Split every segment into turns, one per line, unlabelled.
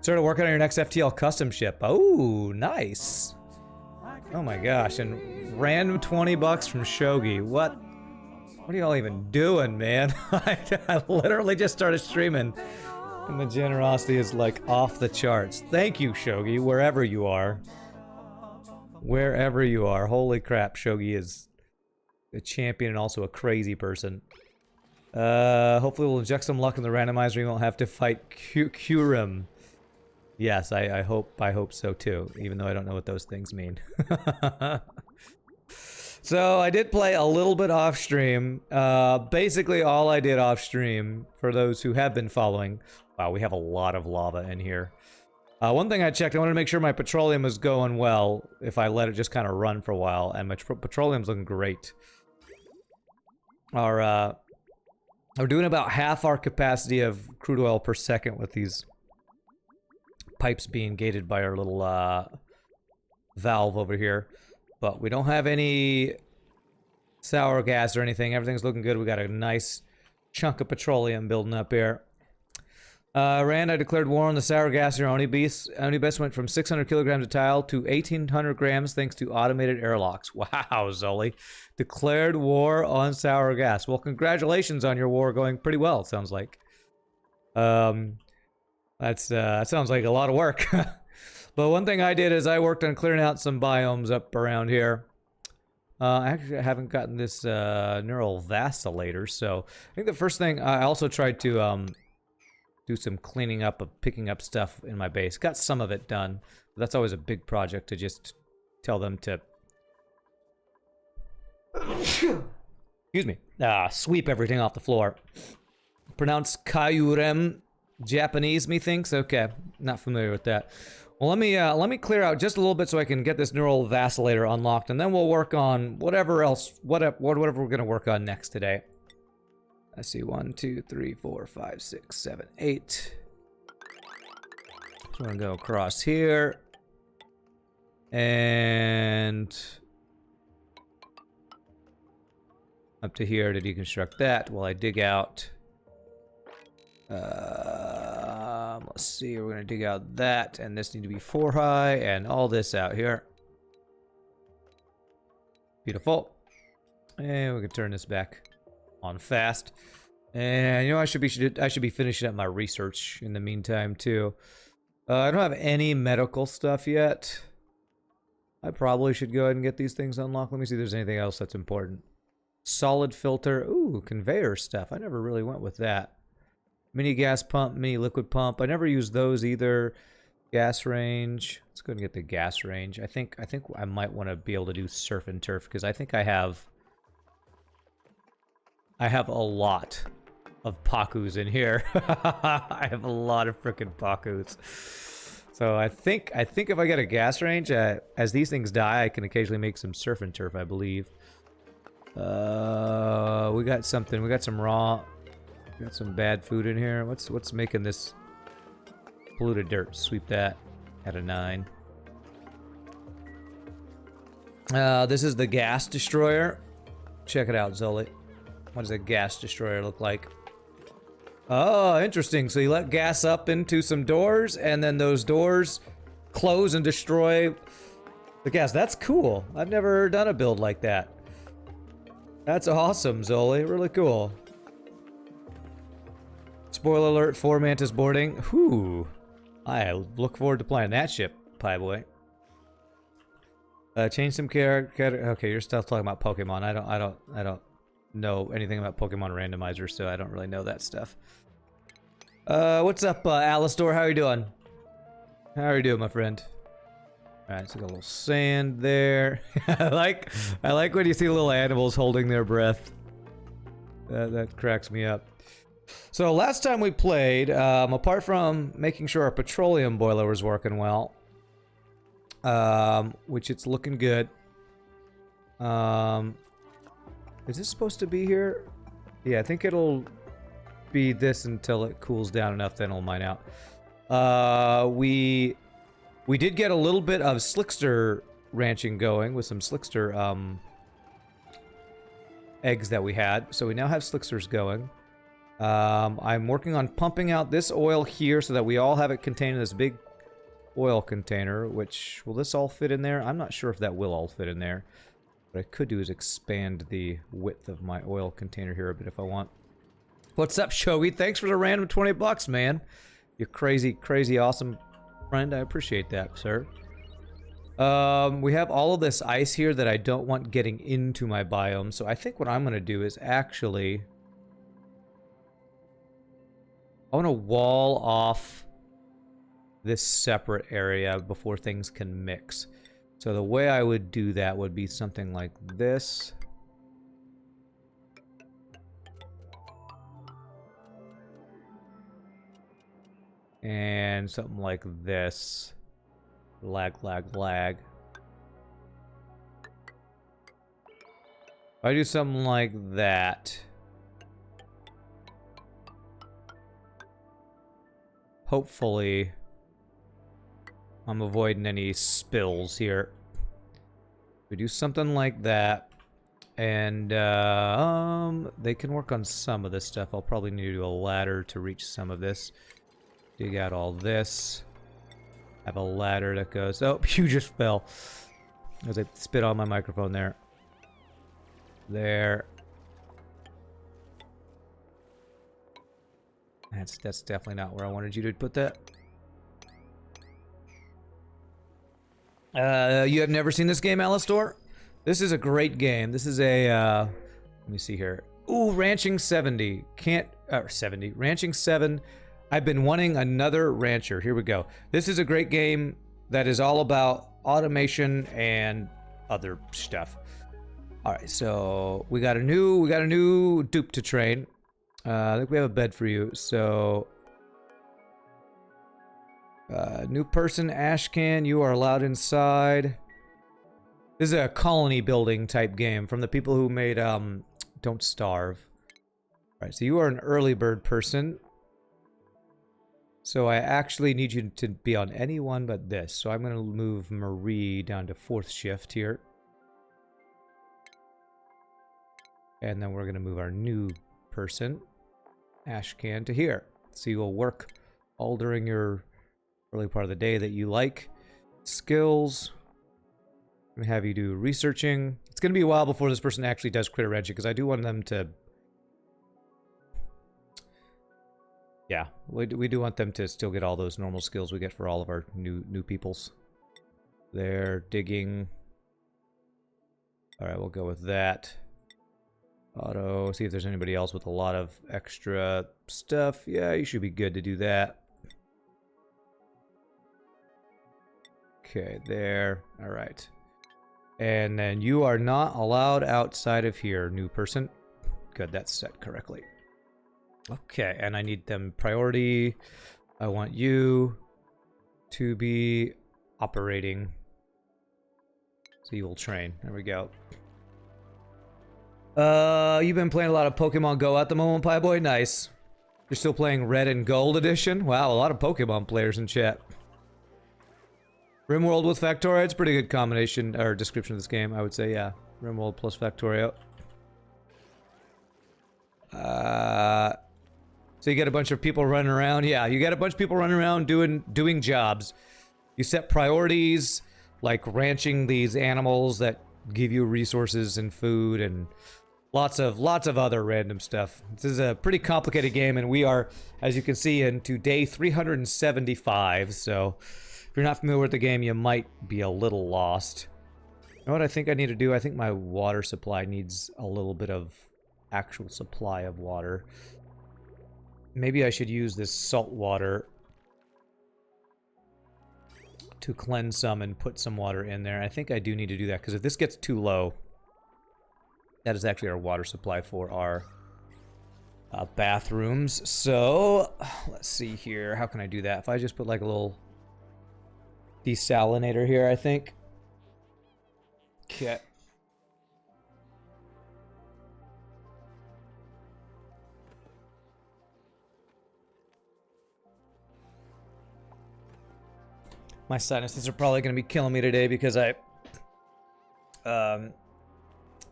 Started working on your next FTL custom ship. Oh, nice. Oh my gosh, and random 20 bucks from Shogi. What are y'all even doing, man? I literally just started streaming, and the generosity is like off the charts. Thank you, Shogi, wherever you are. Wherever you are. Holy crap, Shogi is a champion and also a crazy person. Hopefully we'll inject some luck in the randomizer. We won't have to fight Kurim. Yes, I hope so too, even though I don't know what those things mean. So I did play a little bit off stream. Basically all I did off stream, for those who have been following. Wow, we have a lot of lava in here. One thing I checked, I wanted to make sure my petroleum was going well if I let it just kind of run for a while, and my petroleum's looking great. We're doing about half our capacity of crude oil per second with these pipes being gated by our little valve over here. But we don't have any sour gas or anything. Everything's looking good. We got a nice chunk of petroleum building up here. Rand, I declared war on the sour gas. Your Onibus went from 600 kilograms of tile to 1,800 grams thanks to automated airlocks. Wow, Zoli. Declared war on sour gas. Well, congratulations on your war going pretty well, it sounds like. That sounds like a lot of work. But one thing I did is I worked on clearing out some biomes up around here. Actually, I haven't gotten this neural vacillator, so I think the first thing I also tried to do some cleaning up of picking up stuff in my base. Got some of it done. But that's always a big project to just tell them to excuse me, sweep everything off the floor. Pronounced Kayurem. Japanese, methinks? Okay, not familiar with that. Well, let me clear out just a little bit so I can get this neural vacillator unlocked, and then we'll work on whatever else, whatever we're gonna work on next today. I see 1, 2, 3, 4, 5, 6, 7, 8. So I'm gonna go across here, and up to here to deconstruct that while I dig out. Let's see, we're gonna dig out that, and this need to be 4 high, and all this out here. Beautiful. And we can turn this back on fast. And you know, I should be finishing up my research in the meantime too. I don't have any medical stuff yet. I probably should go ahead and get these things unlocked. Let me see if there's anything else that's important. Solid filter. Ooh, conveyor stuff. I never really went with that. Mini gas pump, mini liquid pump. I never used those either. Gas range. Let's go ahead and get the gas range. I think I might want to be able to do surf and turf because I think I have a lot of Pakus in here. I have a lot of frickin' Pakus. So I think if I get a gas range, as these things die, I can occasionally make some surf and turf, I believe. We got something. We got some raw. Got some bad food in here. What's making this polluted dirt? Sweep that at a 9. This is the gas destroyer. Check it out, Zoli. What does a gas destroyer look like? Oh, interesting. So you let gas up into some doors, and then those doors close and destroy the gas. That's cool. I've never done a build like that. That's awesome, Zoli. Really cool. Spoiler alert, 4 Mantis boarding. Whew. I look forward to playing that ship, Pie Boy. Change some character. Okay, you're still talking about Pokemon. I don't know anything about Pokemon randomizer, so I don't really know that stuff. What's up, Alistor? How are you doing? How are you doing, my friend? Alright, so got a little sand there. I like when you see little animals holding their breath. That cracks me up. So last time we played, apart from making sure our petroleum boiler was working well, which it's looking good. Is this supposed to be here? Yeah, I think it'll be this until it cools down enough, then it'll mine out. We did get a little bit of Slickster ranching going with some Slickster eggs that we had. So we now have Slicksters going. I'm working on pumping out this oil here so that we all have it contained in this big oil container, which, will this all fit in there? I'm not sure if that will all fit in there. What I could do is expand the width of my oil container here a bit if I want. What's up, Shogi? Thanks for the random 20 bucks, man. You crazy, crazy awesome friend. I appreciate that, sir. We have all of this ice here that I don't want getting into my biome, so I think what I'm going to do is actually... I want to wall off this separate area before things can mix. So the way I would do that would be something like this. And something like this. Lag, lag, lag. If I do something like that, hopefully I'm avoiding any spills here. We do something like that, and they can work on some of this stuff. I'll probably need to do a ladder to reach some of this. Dig out all this. Have a ladder that goes... Oh, you just fell. As I spit on my microphone there. There. That's definitely not where I wanted you to put that. You have never seen this game, Alistor? This is a great game. This is a, let me see here. Ooh, Ranching 70. Ranching 7. I've been wanting another rancher. Here we go. This is a great game that is all about automation and other stuff. All right, so we got a new dupe to train. I think we have a bed for you. So, new person, Ashcan, you are allowed inside. This is a colony building type game from the people who made Don't Starve. All right, so you are an early bird person. So I actually need you to be on any one but this. So I'm going to move Marie down to 4th shift here. And then we're going to move our new person, Ashcan, to here. So you will work all during your early part of the day that you like. Skills. I'm going to have you do researching. It's going to be a while before this person actually does critter ranching because I do want them to... Yeah, we do want them to still get all those normal skills we get for all of our new peoples. They're digging. All right, we'll go with that. Auto, see if there's anybody else with a lot of extra stuff. Yeah, you should be good to do that. Okay, there. All right. And then you are not allowed outside of here, new person. Good, that's set correctly. Okay, and I need them priority. I want you to be operating. So you will train. There we go. You've been playing a lot of Pokemon Go at the moment, Pie Boy? Nice. You're still playing Red and Gold Edition? Wow, a lot of Pokemon players in chat. RimWorld with Factorio, it's a pretty good combination, or description of this game, I would say, yeah. RimWorld plus Factorio. So you get a bunch of people running around. Yeah, you got a bunch of people running around doing jobs. You set priorities, like ranching these animals that give you resources and food and lots of other random stuff. This is a pretty complicated game, and we are, as you can see, into day 375. So if you're not familiar with the game, you might be a little lost. You know what I think I need to do? I think my water supply needs a little bit of actual supply of water. Maybe I should use this salt water to cleanse some and put some water in there. I think I do need to do that, because if this gets too low, that is actually our water supply for our bathrooms. So, let's see here. How can I do that? If I just put like a little desalinator here, I think. Okay. My sinuses are probably going to be killing me today because I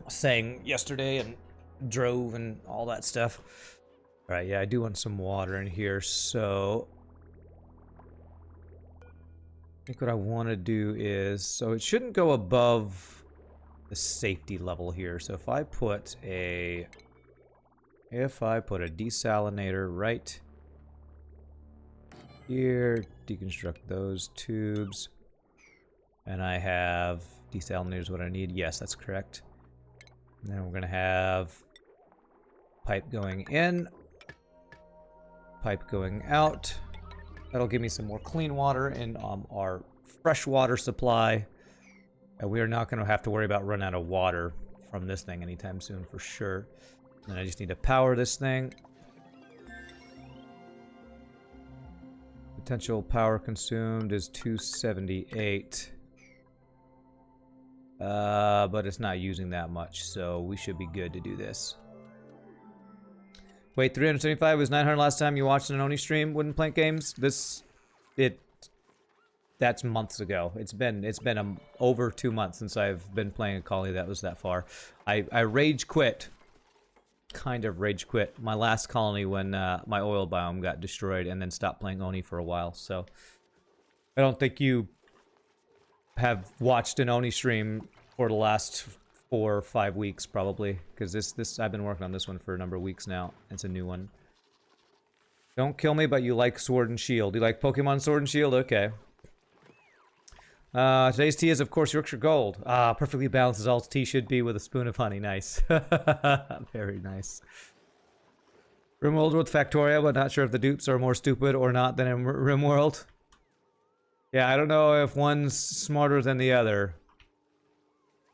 sang yesterday and drove and all that stuff. Alright, yeah, I do want some water in here, so... I think what I want to do is... So it shouldn't go above the safety level here. So if I put a... desalinator right here, deconstruct those tubes, and I have desalinators what I need. Yes, that's correct. And then we're going to have pipe going in, pipe going out. That'll give me some more clean water in our fresh water supply. And we are not going to have to worry about running out of water from this thing anytime soon for sure. And I just need to power this thing. Potential power consumed is 278. But it's not using that much, so we should be good to do this. Wait, 375 was 900 last time you watched an Oni stream, Wooden Plank Games? That's months ago. It's been over 2 months since I've been playing a colony that was that far. I rage quit. Kind of rage quit my last colony when my oil biome got destroyed, and then stopped playing Oni for a while. So I don't think you have watched an Oni stream for the last 4 or 5 weeks probably, because this I've been working on this one for a number of weeks now. It's a new one. Don't kill me, but you like Sword and Shield. You like Pokemon Sword and Shield? Okay. Today's tea is, of course, Yorkshire Gold. Perfectly balanced as all tea should be with a spoon of honey. Nice. Very nice. Rimworld with Factoria, but not sure if the dupes are more stupid or not than in Rimworld. Yeah, I don't know if one's smarter than the other.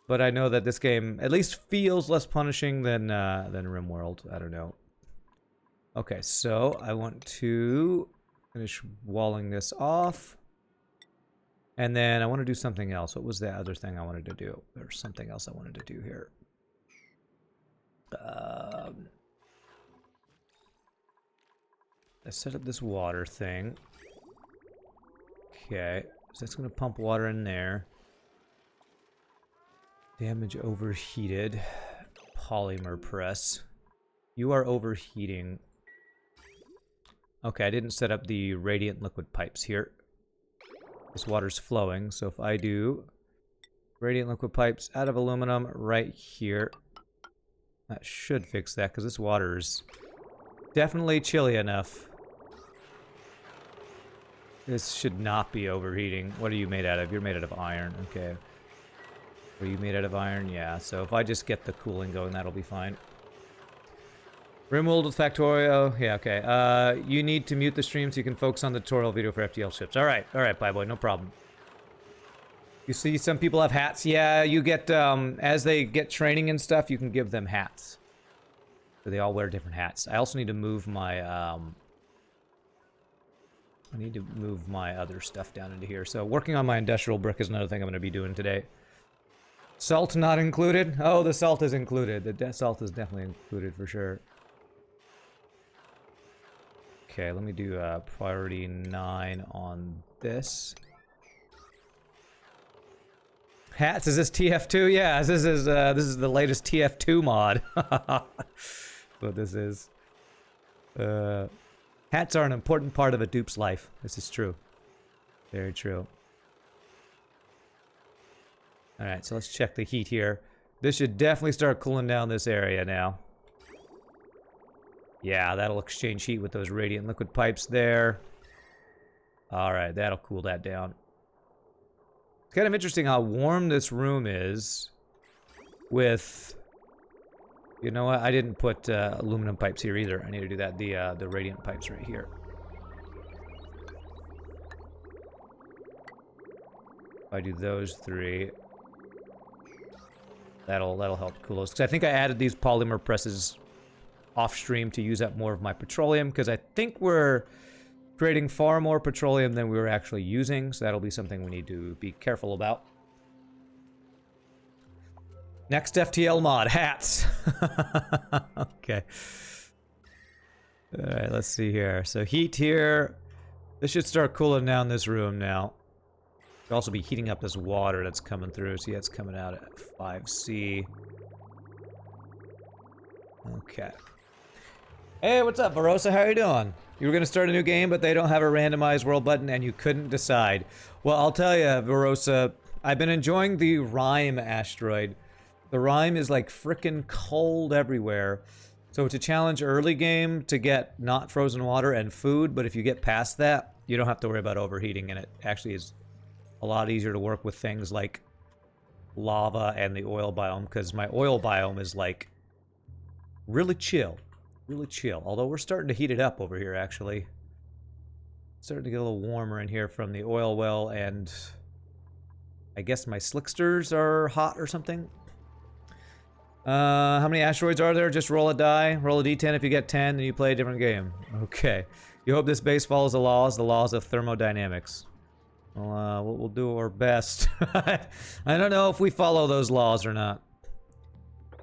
But I know that this game at least feels less punishing than Rimworld. I don't know. Okay, so I want to finish walling this off. And then I want to do something else. What was the other thing I wanted to do? There's something else I wanted to do here. Let's set up this water thing. Okay, so that's going to pump water in there. Damage overheated. Polymer press. You are overheating. Okay, I didn't set up the radiant liquid pipes here. This water's flowing, so if I do radiant liquid pipes out of aluminum right here, that should fix that, because this water is definitely chilly enough. This should not be overheating. What are you made out of? You're made out of iron. Okay. Are you made out of iron? Yeah, so if I just get the cooling going, that'll be fine. Rimworld with Factorio. Yeah, okay. You need to mute the stream so you can focus on the tutorial video for FTL ships. Alright, bye boy, no problem. You see some people have hats? Yeah, you get, as they get training and stuff, you can give them hats. So they all wear different hats. I also need to move my, I need to move my other stuff down into here. So working on my industrial brick is another thing I'm going to be doing today. Salt not included? Oh, the salt is included. The salt is definitely included for sure. Okay, let me do priority 9 on this. Hats, is this TF2? Yeah, this is the latest TF2 mod. What this is. Hats are an important part of a dupe's life. This is true. Very true. Alright, so let's check the heat here. This should definitely start cooling down this area now. Yeah, that'll exchange heat with those radiant liquid pipes there. Alright, that'll cool that down. It's kind of interesting how warm this room is with... You know what? I didn't put aluminum pipes here either. I need to do that. The radiant pipes right here. If I do those 3... That'll help cool those. Because I think I added these polymer presses off stream to use up more of my petroleum, because I think we're creating far more petroleum than we were actually using, so that'll be something we need to be careful about. Next FTL mod, hats. Okay. Alright, let's see here. So heat here. This should start cooling down this room now. Could also be heating up this water that's coming through. See, it's coming out at 5C. Okay. Hey, what's up, Varosa? How you doing? You were gonna start a new game, but they don't have a randomized world button, and you couldn't decide. Well, I'll tell you, Varosa, I've been enjoying the Rime asteroid. The Rime is like frickin' cold everywhere. So it's a challenge early game to get not frozen water and food, but if you get past that, you don't have to worry about overheating, and it actually is a lot easier to work with things like lava and the oil biome, because my oil biome is like really chill. Really chill. Although we're starting to heat it up over here, actually. Starting to get a little warmer in here from the oil well, and I guess my slicksters are hot or something. How many asteroids are there? Just roll a die. Roll a d10. If you get 10, then you play a different game. Okay. You hope this base follows the laws of thermodynamics. Well, we'll do our best. I don't know if we follow those laws or not.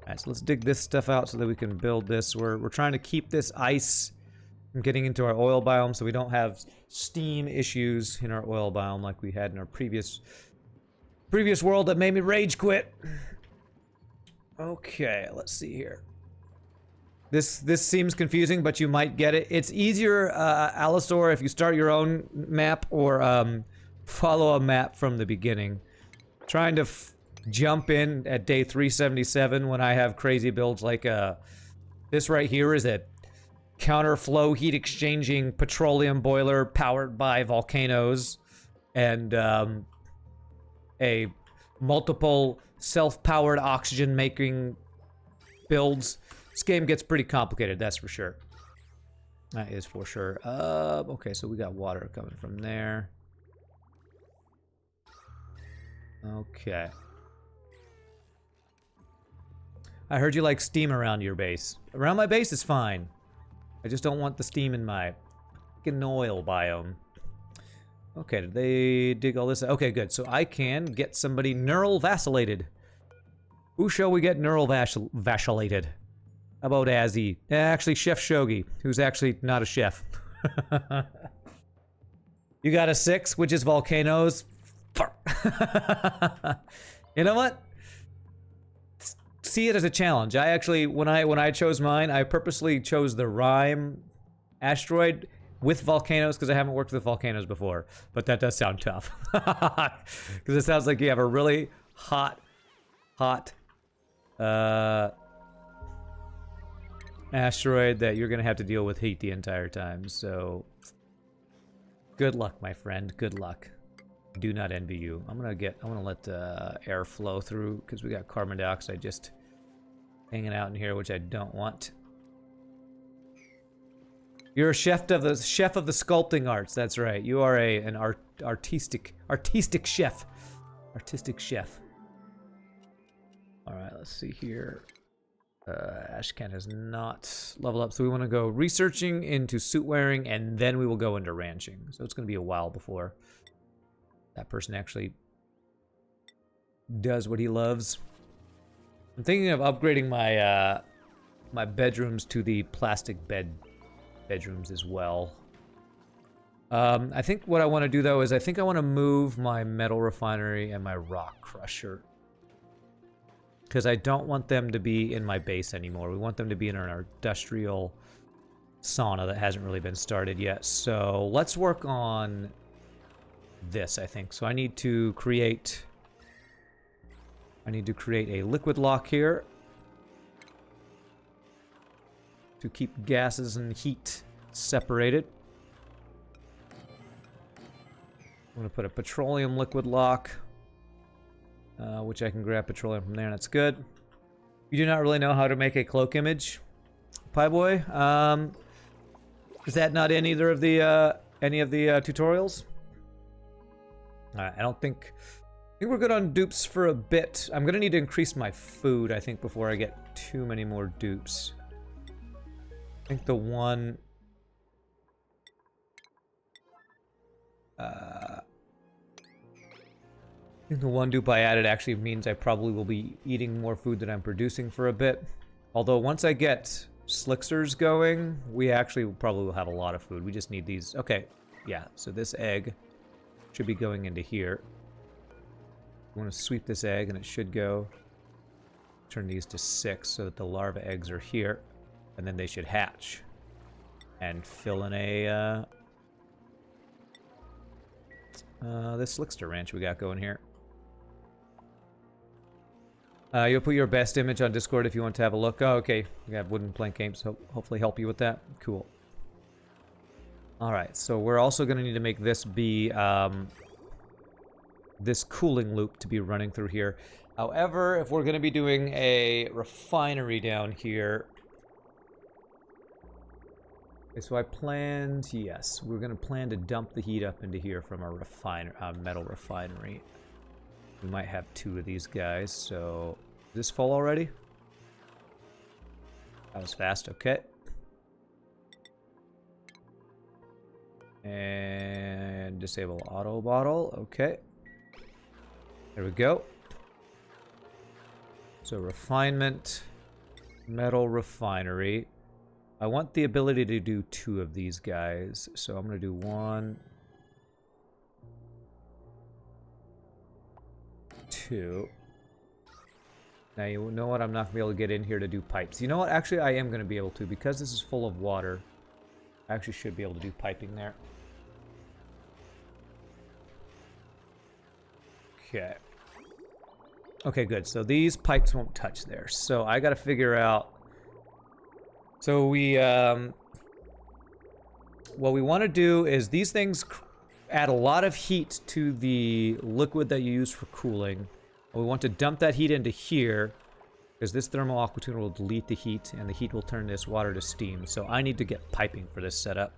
Alright, so let's dig this stuff out so that we can build this. We're trying to keep this ice from getting into our oil biome so we don't have steam issues in our oil biome like we had in our previous world that made me rage quit. Okay, let's see here. This seems confusing, but you might get it. It's easier, Alistor, if you start your own map or follow a map from the beginning. Trying to jump in at day 377 when I have crazy builds like this right here is a counter-flow heat exchanging petroleum boiler powered by volcanoes and a multiple self-powered oxygen making builds. This game gets pretty complicated, that's for sure. That is for sure. Okay, so we got water coming from there. Okay. I heard you like steam around your base. Around my base is fine. I just don't want the steam in my fucking oil biome. Okay, did they dig all this? Okay, good. So I can get somebody neural vacillated. Who shall we get neural vacillated? How about Azzy? Actually, Chef Shogi, who's actually not a chef. You got a 6, which is volcanoes. You know what? See it as a challenge. I actually, when I chose mine, I purposely chose the Rime asteroid with volcanoes because I haven't worked with volcanoes before. But that does sound tough. Because it sounds like you have a really hot asteroid that you're gonna have to deal with heat the entire time. So good luck, my friend. Good luck. Do not envy you. I'm gonna let air flow through because we got carbon dioxide just hanging out in here, which I don't want. You're a chef of the sculpting arts. That's right. You are an artistic chef. Artistic chef. All right. Let's see here. Ashcan has not leveled up, so we want to go researching into suit wearing, and then we will go into ranching. So it's going to be a while before that person actually does what he loves. I'm thinking of upgrading my my bedrooms to the plastic bedrooms as well. I think what I want to do though is I think I want to move my metal refinery and my rock crusher, because I don't want them to be in my base anymore. We want them to be in our industrial sauna that hasn't really been started yet. So let's work on this, I think. So I need to create a liquid lock here to keep gases and heat separated. I'm going to put a petroleum liquid lock, which I can grab petroleum from there, and that's good. You do not really know how to make a cloak image, Pie Boy. Is that not in either of the any of the tutorials? Alright, I think we're good on dupes for a bit. I'm gonna need to increase my food, I think, before I get too many more dupes. I think the one... I think the one dupe I added actually means I probably will be eating more food than I'm producing for a bit. Although once I get Slicksters going, we actually probably will have a lot of food. We just need these. Okay, yeah, so this egg should be going into here. I want to sweep this egg and it should go. Turn these to 6 so that the larva eggs are here, and then they should hatch. And fill in a, this Slickster ranch we got going here. You'll put your best image on Discord if you want to have a look. Oh, okay. We got wooden plank games, so hopefully help you with that. Cool. Alright, so we're also going to need to make this be, this cooling loop to be running through here. However, if we're going to be doing a refinery down here... Okay, so I planned, yes, we're going to plan to dump the heat up into here from a metal refinery. We might have 2 of these guys, so... Is this full already? That was fast, okay. And disable auto bottle, okay. There we go. So refinement, metal refinery. I want the ability to do 2 of these guys, so I'm going to do 1, 2. Now you know what, I'm not going to be able to get in here to do pipes. You know what, actually I am going to be able to, because this is full of water. I actually should be able to do piping there. Okay. Okay, good. So these pipes won't touch there. So I got to figure out... So we, what we want to do is these things add a lot of heat to the liquid that you use for cooling. We want to dump that heat into here, because this thermal aqua tuner will delete the heat, and the heat will turn this water to steam. So I need to get piping for this setup.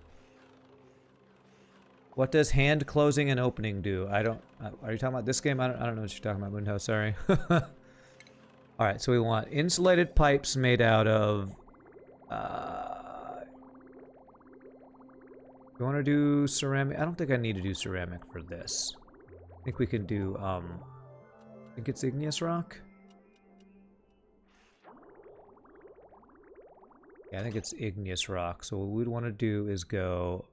What does hand closing and opening do? I don't... are you talking about this game? I don't know what you're talking about, Moonho, sorry. Alright, so we want insulated pipes made out of... you want to do ceramic? I don't think I need to do ceramic for this. I think we can do, I think it's igneous rock? Yeah, I think it's igneous rock. So what we'd want to do is go...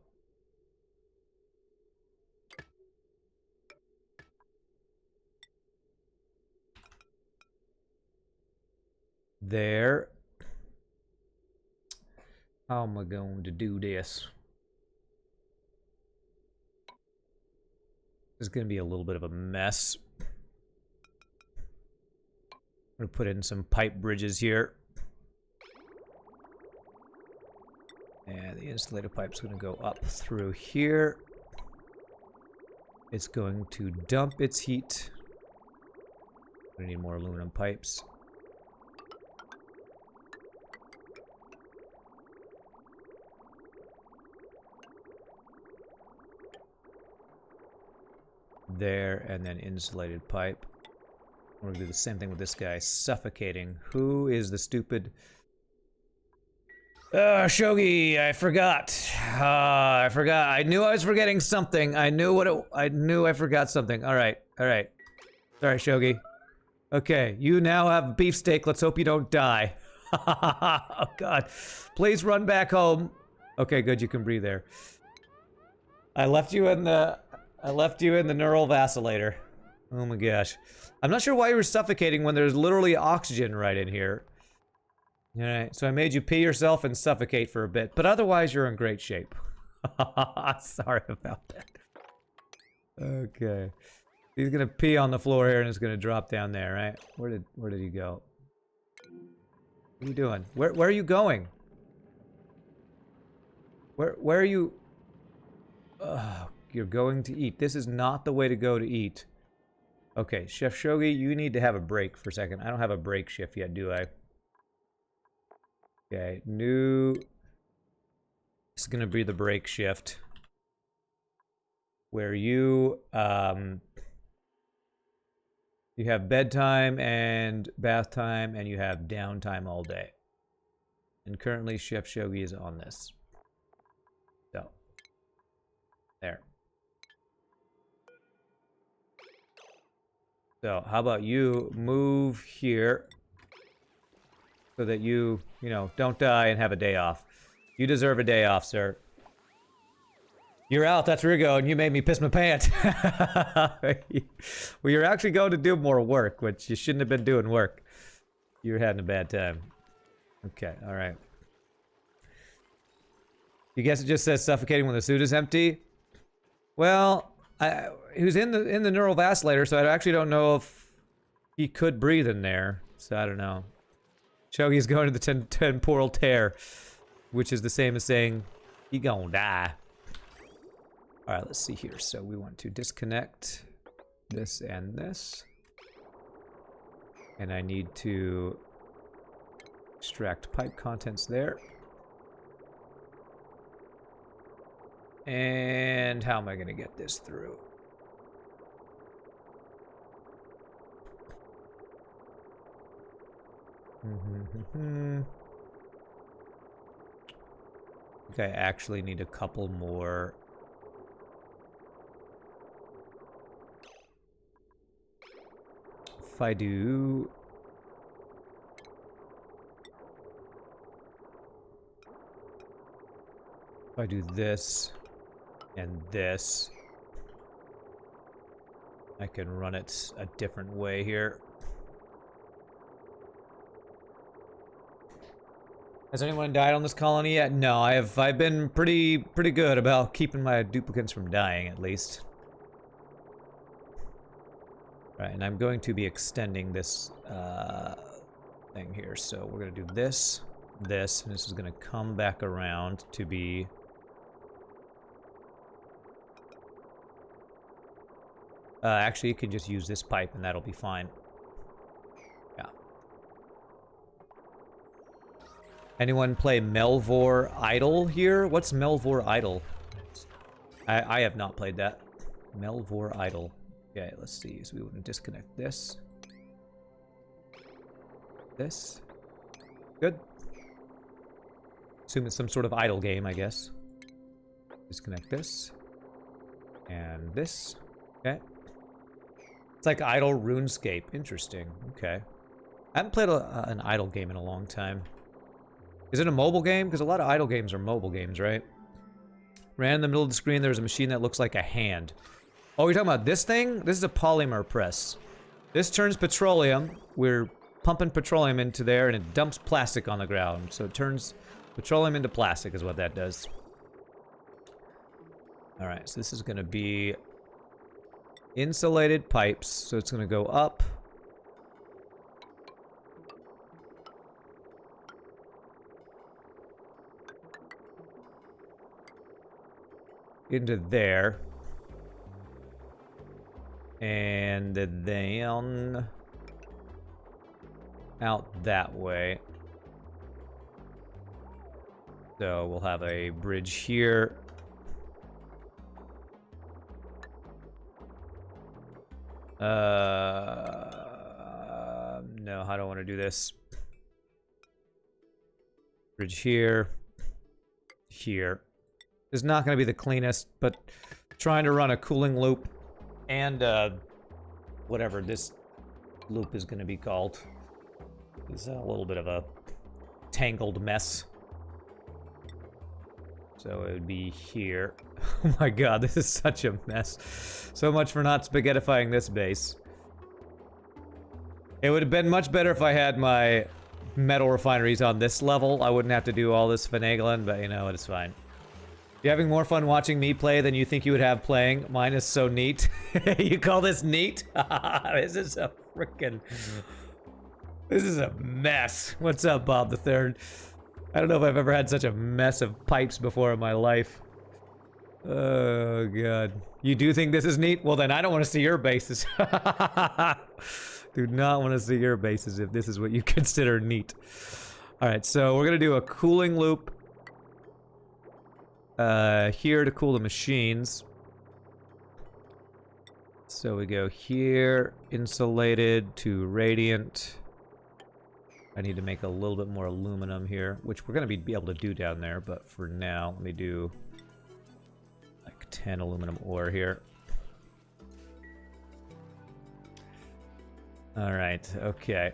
there. How am I going to do this? This is going to be a little bit of a mess. I'm going to put in some pipe bridges here. And the insulated pipe's going to go up through here. It's going to dump its heat. We need more aluminum pipes. There, and then insulated pipe. We're gonna do the same thing with this guy. Suffocating. Who is the stupid... Shogi, I forgot. I forgot. I knew I was forgetting something. I knew I forgot something. Alright, alright. Sorry, Shogi. Okay, you now have beefsteak. Let's hope you don't die. Oh, God. Please run back home. Okay, good. You can breathe there. I left you in the neural vacillator. Oh my gosh. I'm not sure why you were suffocating when there's literally oxygen right in here. Alright, so I made you pee yourself and suffocate for a bit, but otherwise you're in great shape. Sorry about that. Okay. He's gonna pee on the floor here and it's gonna drop down there, right? Where did he go? What are you doing? Where are you going? Where are you? You're going to eat. This is not the way to go to eat. Okay, Chef Shogi, you need to have a break for a second. I don't have a break shift yet, do I? Okay, new... This is gonna be the break shift. Where you, you have bedtime and bath time, and you have downtime all day. And currently, Chef Shogi is on this. So, there. So, how about you move here so that you know, don't die and have a day off. You deserve a day off, sir. You're out, that's where you're going. You made me piss my pants. Well, you're actually going to do more work, which you shouldn't have been doing work. You're having a bad time. Okay, alright. You guess it just says suffocating when the suit is empty? Well, he was in the neural vacillator, so I actually don't know if he could breathe in there. So I don't know. Chogi's going to the temporal tear, which is the same as saying he gonna die. All right, let's see here. So we want to disconnect this and this. And I need to extract pipe contents there. And how am I going to get this through? Okay, I actually need a couple more. If I do... If I do this and this, I can run it a different way here. Has anyone died on this colony yet? No, I've been pretty good about keeping my duplicates from dying, at least. Right, and I'm going to be extending this thing here. So we're gonna do this, and this is gonna come back around to be actually, you can just use this pipe and that'll be fine. Yeah. Anyone play Melvor Idol here? What's Melvor Idol? I have not played that. Melvor Idol. Okay, let's see. So we want to disconnect this. This. Good. Assume it's some sort of idle game, I guess. Disconnect this. And this. Okay. It's like idle RuneScape. Interesting. Okay. I haven't played an idle game in a long time. Is it a mobile game? Because a lot of idle games are mobile games, right? Ran in the middle of the screen, there's a machine that looks like a hand. Oh, you're talking about this thing? This is a polymer press. This turns petroleum. We're pumping petroleum into there, and it dumps plastic on the ground. So it turns petroleum into plastic is what that does. All right, so this is going to be insulated pipes. So it's going to go up. Into there. And then out that way. So we'll have a bridge here. No, I don't want to do this. Bridge here. Here. It's not going to be the cleanest, but trying to run a cooling loop and whatever this loop is going to be called is a little bit of a tangled mess. So it would be here. Oh my god, this is such a mess. So much for not spaghettifying this base. It would have been much better if I had my metal refineries on this level. I wouldn't have to do all this finagling, but you know, it's fine. You're having more fun watching me play than you think you would have playing. Mine is so neat. You call this neat? This is a freaking... This is a mess. What's up, Bob the Third? I don't know if I've ever had such a mess of pipes before in my life. Oh, God. You do think this is neat? Well, then I don't want to see your bases. Do not want to see your bases if this is what you consider neat. All right, so we're going to do a cooling loop. Here to cool the machines. So we go here, insulated to radiant. I need to make a little bit more aluminum here, which we're going to be able to do down there, but for now, let me do like 10 aluminum ore here. All right, okay.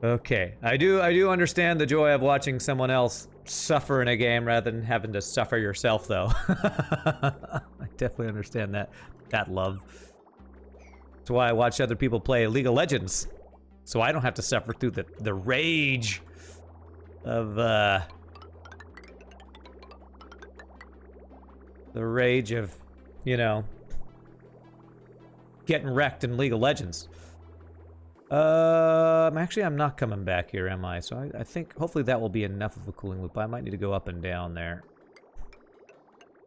Okay, I do understand the joy of watching someone else suffer in a game rather than having to suffer yourself, though. I definitely understand that love. That's why I watch other people play League of Legends, so I don't have to suffer through the rage of The rage of, you know, getting wrecked in League of Legends. Actually, I'm not coming back here, am I? So I think hopefully that will be enough of a cooling loop. I might need to go up and down there.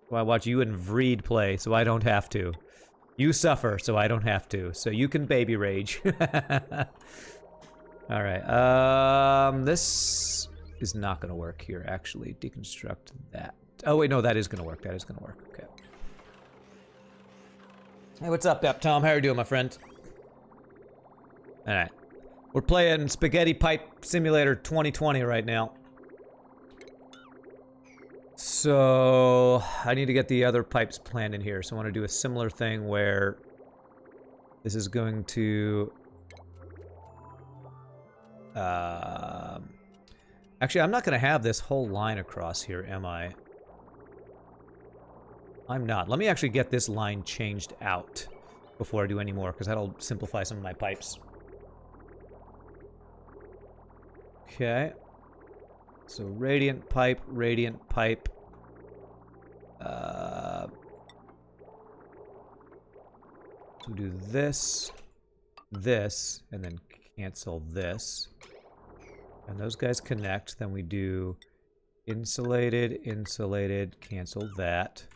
Well, I watch you and Vreed play, so I don't have to. You suffer, so I don't have to. So you can baby rage. All right. This is not going to work here, actually. Deconstruct that. Oh, wait, no, that is going to work. That is going to work. Okay. Hey, what's up, Tom? How are you doing, my friend? All right. We're playing Spaghetti Pipe Simulator 2020 right now. So I need to get the other pipes planned in here. So I want to do a similar thing where this is going to... Actually, I'm not going to have this whole line across here, am I? I'm not. Let me actually get this line changed out before I do any more, because that'll simplify some of my pipes. Okay. So radiant pipe, radiant pipe. So do this, this, and then cancel this. And those guys connect. Then we do insulated, insulated, cancel that.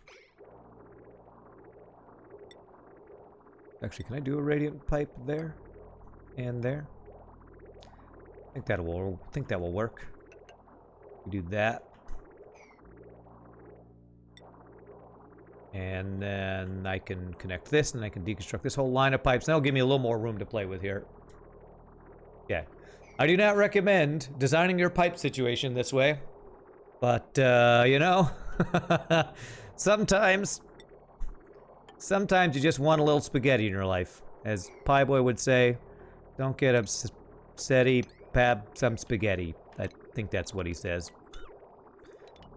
Actually, can I do a radiant pipe there? And there? I think that will work. We do that. And then I can connect this, and I can deconstruct this whole line of pipes. That'll give me a little more room to play with here. Okay. I do not recommend designing your pipe situation this way. But, you know, sometimes you just want a little spaghetti in your life. As Pie Boy would say, don't get upsetty, pab some spaghetti. I think that's what he says.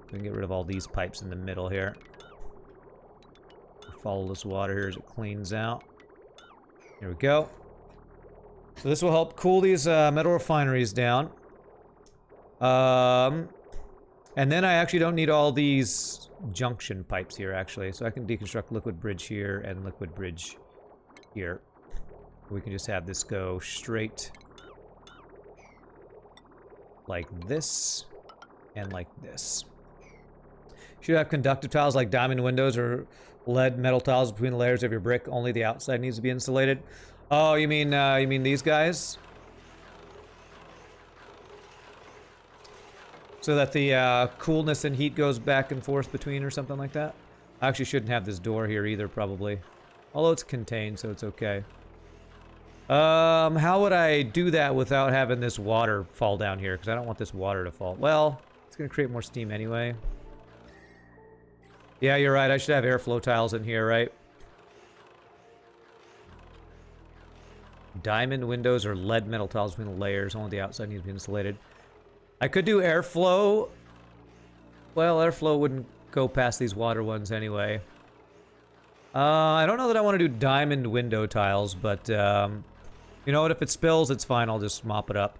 We can get rid of all these pipes in the middle here. Follow this water here as it cleans out. Here we go. So this will help cool these metal refineries down. And then I actually don't need all these junction pipes here, actually. So I can deconstruct liquid bridge here and liquid bridge here. We can just have this go straight like this and like this. Should have conductive tiles like diamond windows or lead metal tiles between the layers of your brick. Only the outside needs to be insulated. Oh, you mean these guys? So that the coolness and heat goes back and forth between or something like that? I actually shouldn't have this door here either, probably. Although it's contained, so it's okay. How would I do that without having this water fall down here? Because I don't want this water to fall. Well, it's going to create more steam anyway. Yeah, you're right. I should have airflow tiles in here, right? Diamond windows or lead metal tiles between the layers. Only the outside needs to be insulated. I could do airflow. Well, airflow wouldn't go past these water ones anyway. I don't know that I want to do diamond window tiles, but, you know what? If it spills, it's fine. I'll just mop it up.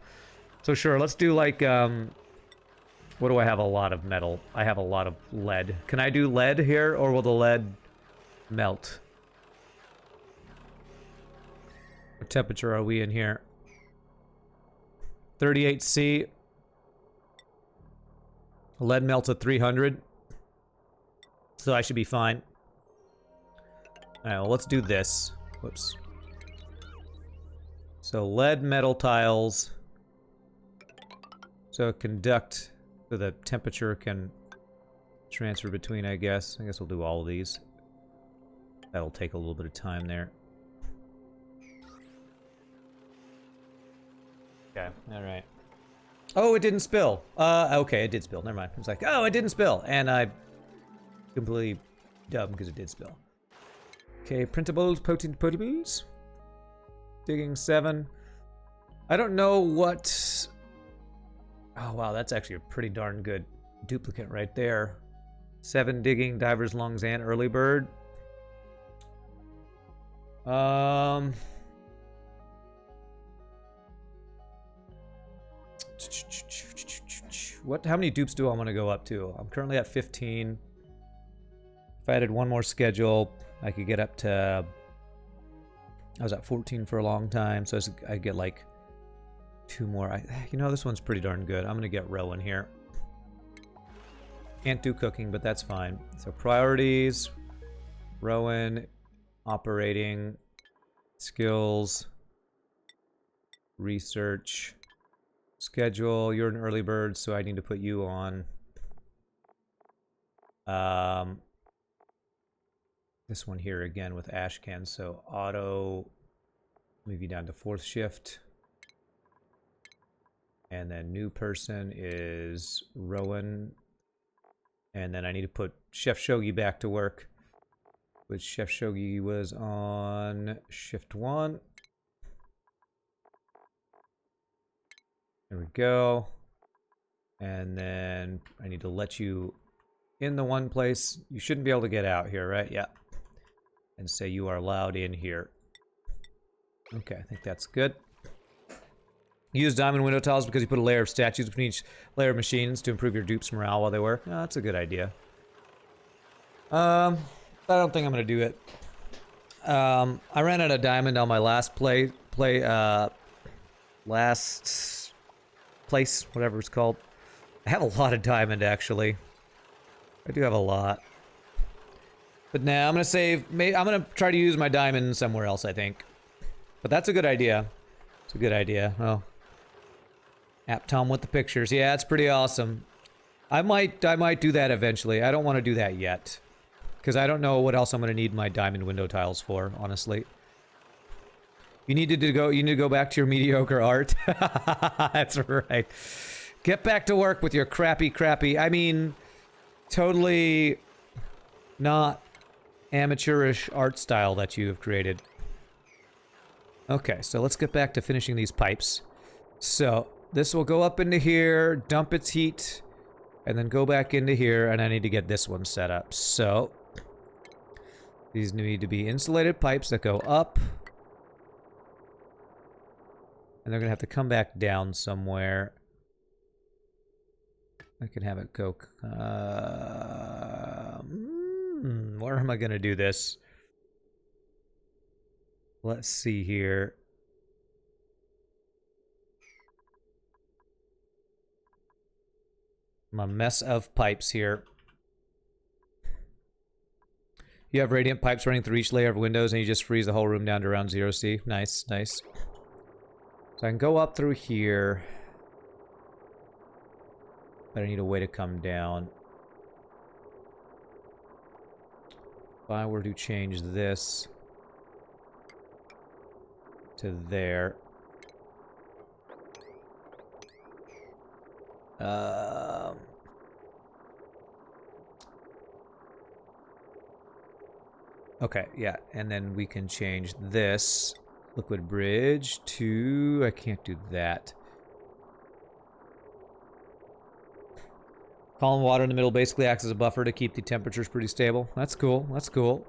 So sure, let's do like, what do I have a lot of metal? I have a lot of lead. Can I do lead here, or will the lead melt? What temperature are we in here? 38°C. Lead melts at 300. So I should be fine. Alright, well, let's do this. Whoops. So lead metal tiles. So conduct, so the temperature can transfer between, I guess. I guess we'll do all of these. That'll take a little bit of time there. Okay, alright. Oh, it didn't spill. Okay, it did spill. Never mind. I was like, oh, it didn't spill. And I completely dumb because it did spill. Okay, printables, potent potables. Digging 7. I don't know what... Oh, wow, that's actually a pretty darn good duplicate right there. 7 digging, diver's lungs, and early bird. What? How many dupes do I want to go up to? I'm currently at 15. If I added one more schedule, I could get up to... I was at 14 for a long time, so I'd get like 2 more. You know, this one's pretty darn good. I'm going to get Rowan here. Can't do cooking, but that's fine. So priorities, Rowan, operating, skills, research, schedule. You're an early bird, so I need to put you on. This one here again with Ashcan, so auto, move you down to 4th shift. And then new person is Rowan. And then I need to put Chef Shogi back to work, which Chef Shogi was on shift 1. There we go. And then I need to let you in the one place. You shouldn't be able to get out here, right? Yeah. And say you are allowed in here. Okay, I think that's good. Use diamond window tiles because you put a layer of statues between each layer of machines to improve your dupes' morale while they work. Oh, that's a good idea. I don't think I'm going to do it. I ran out of diamond on my last last place, whatever it's called. I have a lot of diamond, actually. I do have a lot. But now I'm going to save... I'm going to try to use my diamond somewhere else, I think. But that's a good idea. It's a good idea. Oh. App Tom with the pictures. Yeah, it's pretty awesome. I might do that eventually. I don't want to do that yet. Because I don't know what else I'm going to need my diamond window tiles for, honestly. You need to go back to your mediocre art. That's right. Get back to work with your crappy... I mean, totally not amateurish art style that you have created. Okay, so let's get back to finishing these pipes. So, this will go up into here, dump its heat, and then go back into here, and I need to get this one set up. So, these need to be insulated pipes that go up. And they're going to have to come back down somewhere. I can have it go... where am I going to do this? Let's see here. I'm a mess of pipes here. You have radiant pipes running through each layer of windows and you just freeze the whole room down to around 0C. Nice, nice. So I can go up through here. But I need a way to come down. If I were to change this to there. Okay, yeah, and then we can change this liquid bridge to... I can't do that. Column water in the middle basically acts as a buffer to keep the temperatures pretty stable. That's cool, that's cool.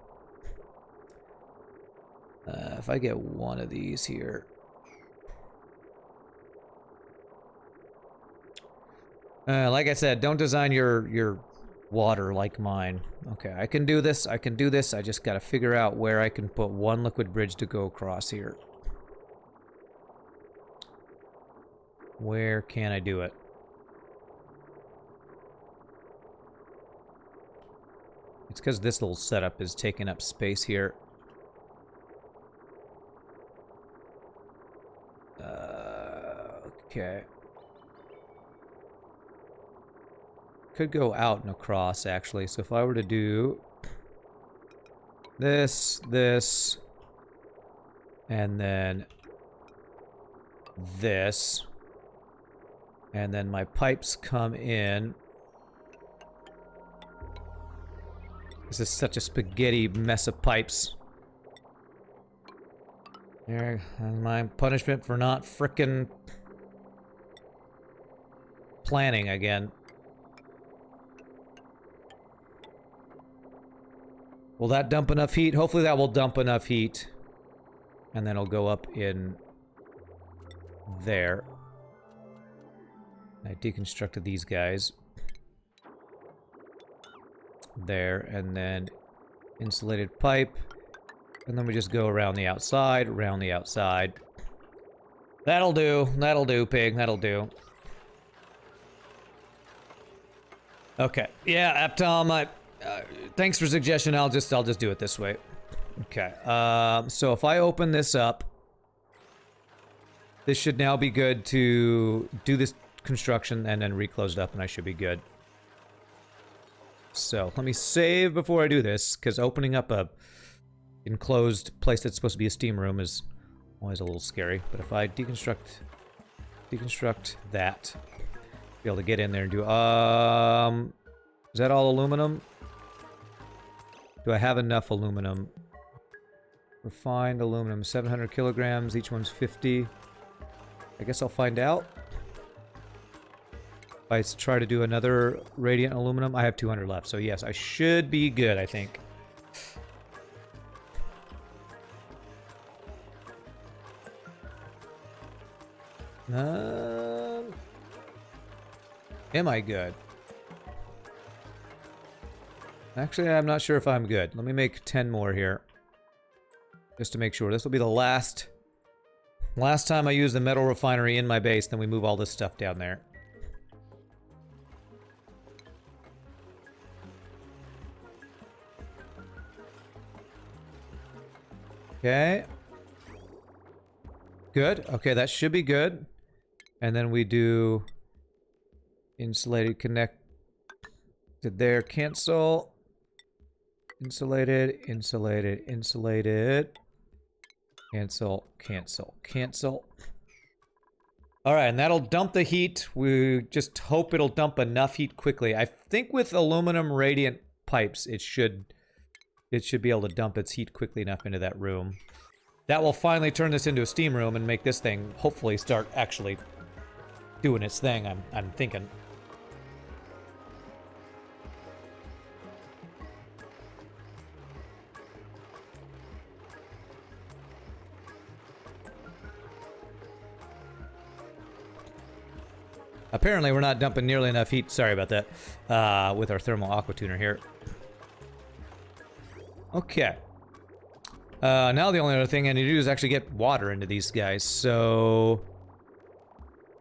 If I get one of these here... like I said, don't design your water like mine. Okay, I can do this, I can do this. I just gotta figure out where I can put one liquid bridge to go across here. Where can I do it? It's because this little setup is taking up space here. Okay. Could go out and across, actually. So if I were to do this, and then this, and then my pipes come in. This is such a spaghetti mess of pipes. There, my punishment for not frickin' planning again. Will that dump enough heat? Hopefully that will dump enough heat. And then it'll go up in there. I deconstructed these guys. There, and then Insulated pipe. And then we just go around the outside, around the outside. That'll do. That'll do, pig. That'll do. Okay. Yeah, Aptom, thanks for suggestion. I'll just do it this way. Okay. So if I open this up, this should now be good to do this construction and then reclose it up, and I should be good. So let me save before I do this, because opening up a enclosed place that's supposed to be a steam room is always a little scary. But if I deconstruct that, be able to get in there and do, is that all aluminum? Do I have enough aluminum? Refined aluminum, 700 kilograms, each one's 50. I guess I'll find out. If I try to do another radiant aluminum, I have 200 left, so yes, I should be good, I think. Am I good? Actually, I'm not sure if I'm good. Let me make 10 more here. Just to make sure. This will be the last time I use the metal refinery in my base, then we move all this stuff down there. Okay. Good. Okay, that should be good. And then we do insulated connect to there, cancel. Insulated, insulated, insulated. Cancel, cancel, cancel. Alright, and that'll dump the heat. We just hope it'll dump enough heat quickly. I think with aluminum radiant pipes, it should be able to dump its heat quickly enough into that room. That will finally turn this into a steam room and make this thing hopefully start actually doing its thing, I'm thinking. Apparently we're not dumping nearly enough heat, sorry about that, with our thermal aqua tuner here. Okay. Now the only other thing I need to do is actually get water into these guys, so...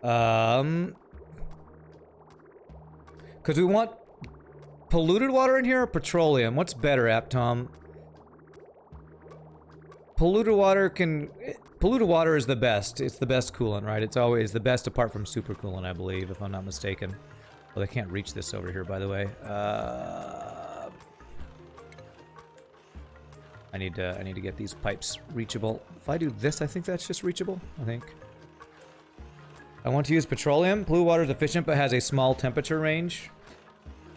Because we want polluted water in here or petroleum? What's better, Aptom? Polluted water is the best. It's the best coolant, right? It's always the best apart from super coolant, I believe, if I'm not mistaken. Well, I can't reach this over here, by the way. I need to get these pipes reachable. If I do this, I think that's just reachable, I think. I want to use petroleum. Blue water is efficient but has a small temperature range.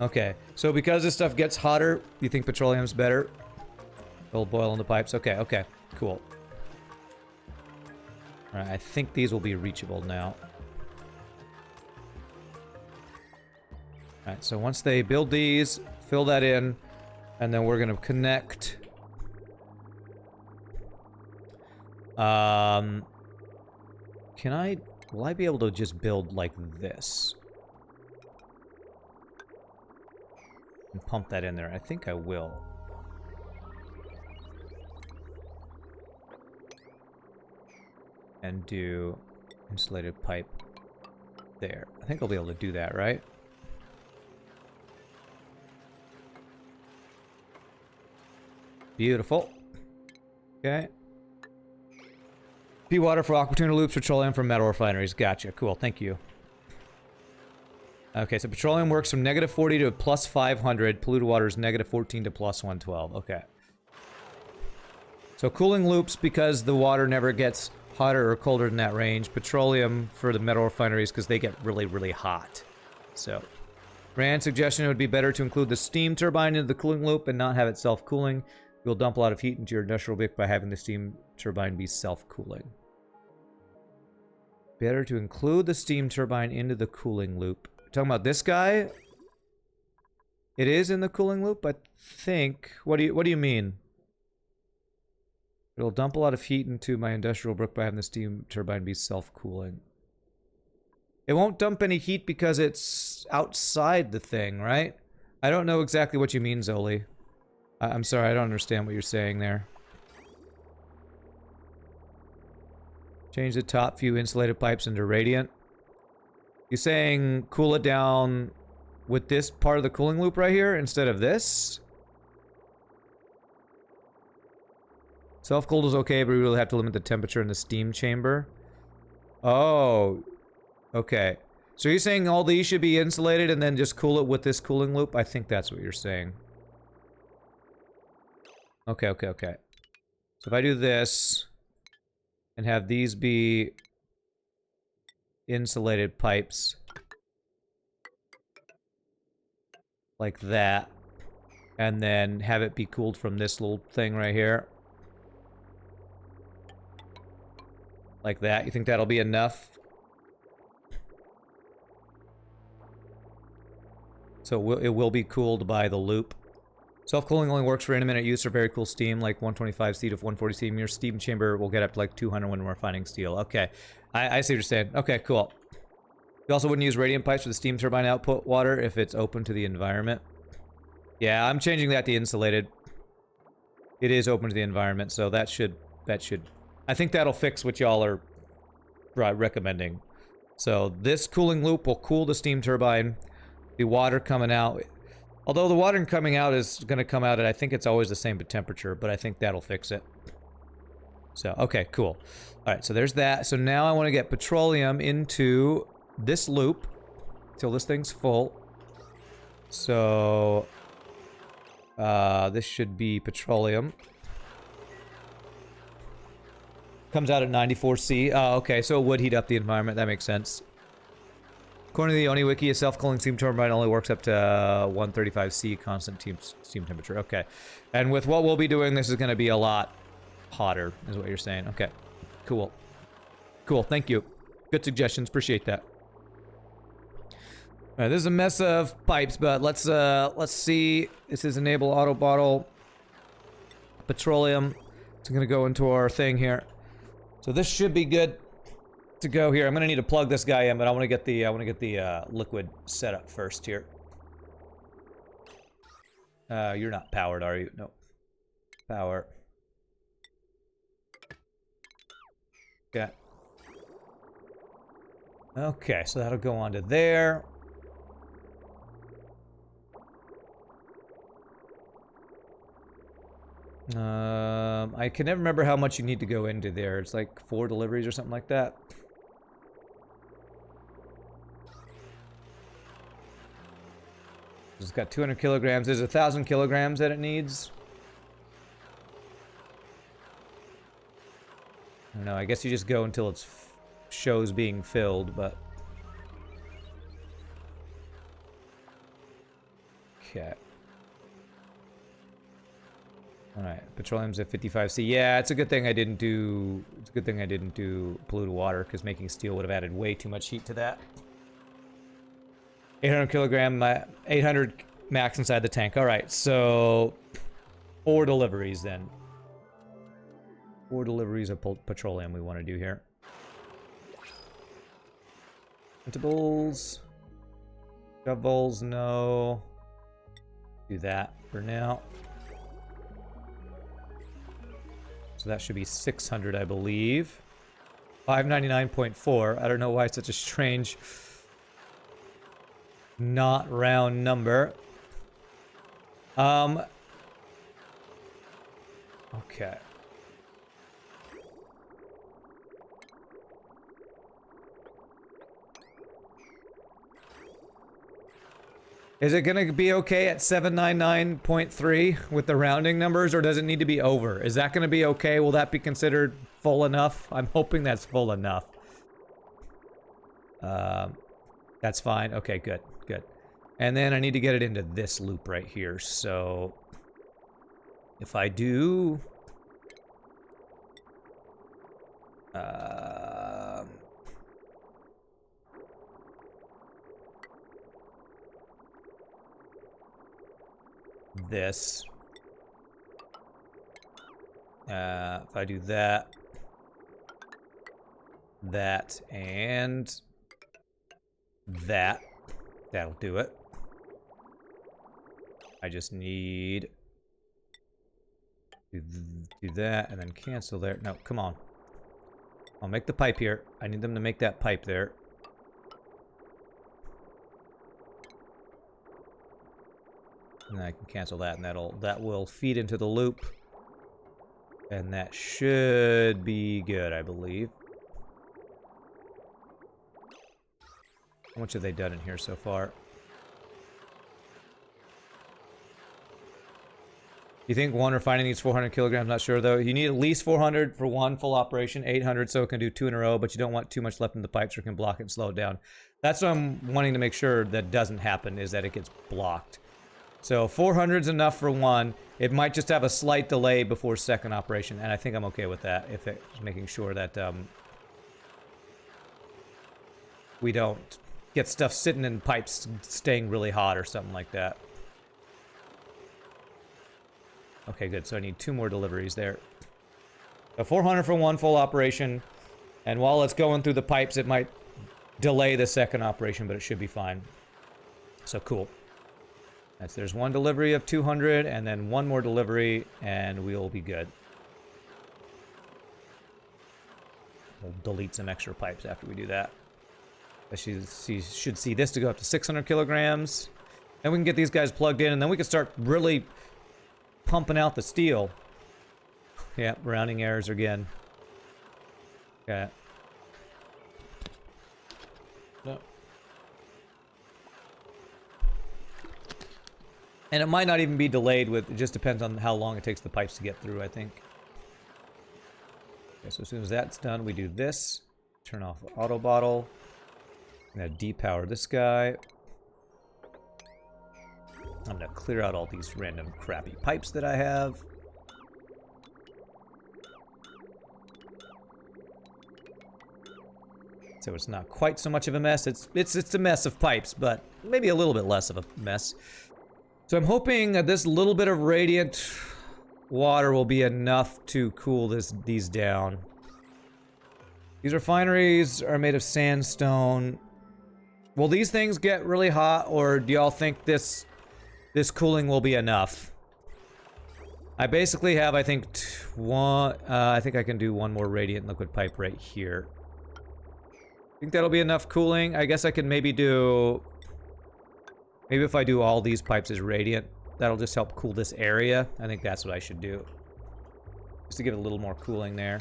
Okay, so because this stuff gets hotter, you think petroleum's better? It'll boil in the pipes. Okay, okay, cool. Alright, I think these will be reachable now. Alright, so once they build these, fill that in, and then we're gonna connect. Will I be able to just build like this? And pump that in there. I think I will. And do insulated pipe there. I think I'll be able to do that, right? Beautiful. Okay. Pea water for aqua tuner loops, petroleum for metal refineries. Gotcha. Cool. Thank you. Okay, so petroleum works from -40 to +500. Polluted water is -14 to +112. Okay. So cooling loops because the water never gets hotter or colder than that range. Petroleum for the metal refineries because they get really, really hot. So, Rand's suggestion, it would be better to include the steam turbine into the cooling loop and not have it self-cooling. You'll dump a lot of heat into your industrial wick by having the steam turbine be self-cooling. Better to include the steam turbine into the cooling loop. Talking about this guy? It is in the cooling loop, I think. What do you mean? It'll dump a lot of heat into my industrial brick by having the steam turbine be self-cooling. It won't dump any heat because it's outside the thing, right? I don't know exactly what you mean, Zoli. I'm sorry, I don't understand what you're saying there. Change the top few insulated pipes into radiant. You're saying cool it down with this part of the cooling loop right here instead of this? Self-cooled is okay, but we really have to limit the temperature in the steam chamber. Oh, okay. So you're saying all these should be insulated and then just cool it with this cooling loop? I think that's what you're saying. Okay, okay, okay. So if I do this and have these be insulated pipes like that, and then have it be cooled from this little thing right here. Like that. You think that'll be enough? So it will be cooled by the loop. Self-cooling only works for intermittent use or very cool steam, like 125C to 140C. Your steam chamber will get up to like 200 when we're refining steel. Okay. I see what you're saying. Okay, cool. You also wouldn't use radiant pipes for the steam turbine output water if it's open to the environment. Yeah, I'm changing that to insulated. It is open to the environment, so that should... I think that'll fix what y'all are recommending. So this cooling loop will cool the steam turbine. The water coming out... Although the water coming out is going to come out at, I think it's always the same temperature, but I think that'll fix it. So, okay, cool. Alright, so there's that. So now I want to get petroleum into this loop till this thing's full. So... this should be petroleum. Comes out at 94C. Oh, okay, so it would heat up the environment. That makes sense. According to the Oni Wiki, a self-cooling steam turbine only works up to 135C constant steam temperature. Okay. And with what we'll be doing, this is going to be a lot hotter, is what you're saying. Okay. Cool. Cool, thank you. Good suggestions. Appreciate that. All right, this is a mess of pipes, but let's see. This is enable auto bottle petroleum. It's going to go into our thing here. So this should be good to go here. I'm gonna need to plug this guy in, but I want to get the liquid set up first here. You're not powered, are you? No. Power. Okay. Okay, so that'll go onto there. I can never remember how much you need to go into there. It's like 4 deliveries or something like that. It's got 200 kilograms. There's 1,000 kilograms that it needs. I don't know. I guess you just go until it shows being filled, but... Okay. Alright, petroleum's at 55C. Yeah, it's a good thing I didn't do... It's a good thing I didn't do polluted water, because making steel would have added way too much heat to that. 800 kilogram, 800 max inside the tank. Alright, so... 4 deliveries, then. 4 deliveries of petroleum we want to do here. Printables. Shovels, no. Do that for now. So that should be 600, I believe. 599.4. I don't know why it's such a strange, not round number. Okay. Is it gonna be okay at 799.3 with the rounding numbers, or does it need to be over? Is that gonna be okay? Will that be considered full enough? I'm hoping that's full enough. That's fine. Okay, good, good. And then I need to get it into this loop right here, so... If I do... this. If I do that, that, and that, that'll do it. I just need Do that, and then cancel there. No, come on. I'll make the pipe here. I need them to make that pipe there. And then I can cancel that, and that will feed into the loop. And that should be good, I believe. How much have they done in here so far? You think one refining needs 400 kilograms? Not sure, though. You need at least 400 for one full operation, 800 so it can do 2 in a row, but you don't want too much left in the pipes or it can block it and slow it down. That's what I'm wanting to make sure that doesn't happen, is that it gets blocked. So 400 is enough for one. It might just have a slight delay before second operation, and I think I'm okay with that, if it's making sure that we don't get stuff sitting in pipes staying really hot or something like that. Okay, good. So I need 2 more deliveries there. So 400 for one full operation. And while it's going through the pipes, it might delay the second operation, but it should be fine. So cool. There's one delivery of 200, and then one more delivery, and we'll be good. We'll delete some extra pipes after we do that. She should see this to go up to 600 kilograms. And we can get these guys plugged in, and then we can start really pumping out the steel. Yeah, rounding errors again. Okay. No. And it might not even be delayed with, it just depends on how long it takes the pipes to get through, I think. Okay, so as soon as that's done, we do this. Turn off the auto bottle. I'm gonna depower this guy. I'm gonna clear out all these random crappy pipes that I have. So it's not quite so much of a mess. It's a mess of pipes, but maybe a little bit less of a mess. So I'm hoping that this little bit of radiant water will be enough to cool these down. These refineries are made of sandstone. Will these things get really hot, or do y'all think this cooling will be enough? I basically have, I think, I think I can do one more radiant liquid pipe right here. Think that'll be enough cooling? I guess I could maybe do... Maybe if I do all these pipes as radiant, that'll just help cool this area. I think that's what I should do. Just to give it a little more cooling there.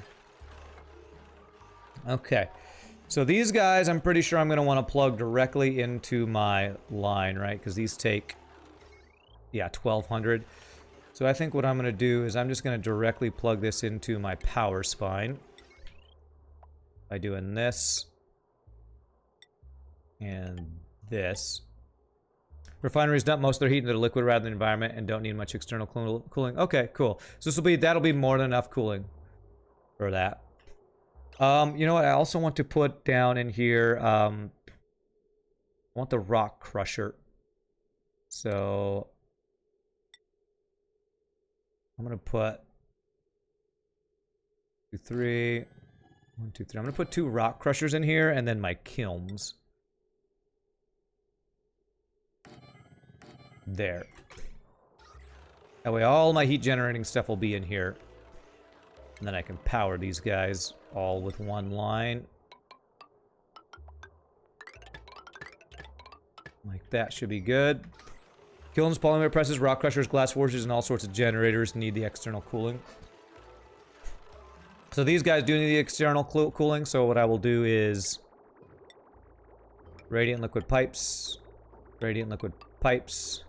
Okay. So these guys, I'm pretty sure I'm going to want to plug directly into my line, right? Because these take, yeah, 1200. So I think what I'm going to do is I'm just going to directly plug this into my power spine. By doing this. And this. Refineries dump most of their heat into the liquid rather than the environment and don't need much external cooling. Okay, cool. So that'll be more than enough cooling for that. You know what? I also want to put down in here, I want the rock crusher. So I'm going to put 2, 3, 1, 2, 3. I'm going to put 2 rock crushers in here and then my kilns. There. That way all my heat generating stuff will be in here. And then I can power these guys all with one line. Like that should be good. Kilns, polymer presses, rock crushers, glass forges, and all sorts of generators need the external cooling. So these guys do need the external cooling, so what I will do is... Radiant liquid pipes. Radiant liquid pipes.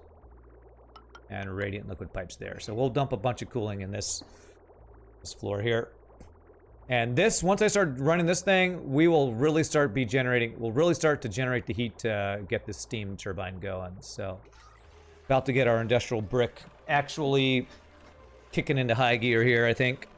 And radiant liquid pipes there. So we'll dump a bunch of cooling in this floor here. And this, once I start running this thing, we will really start to generate the heat to get this steam turbine going. So, about to get our industrial brick actually kicking into high gear here, I think.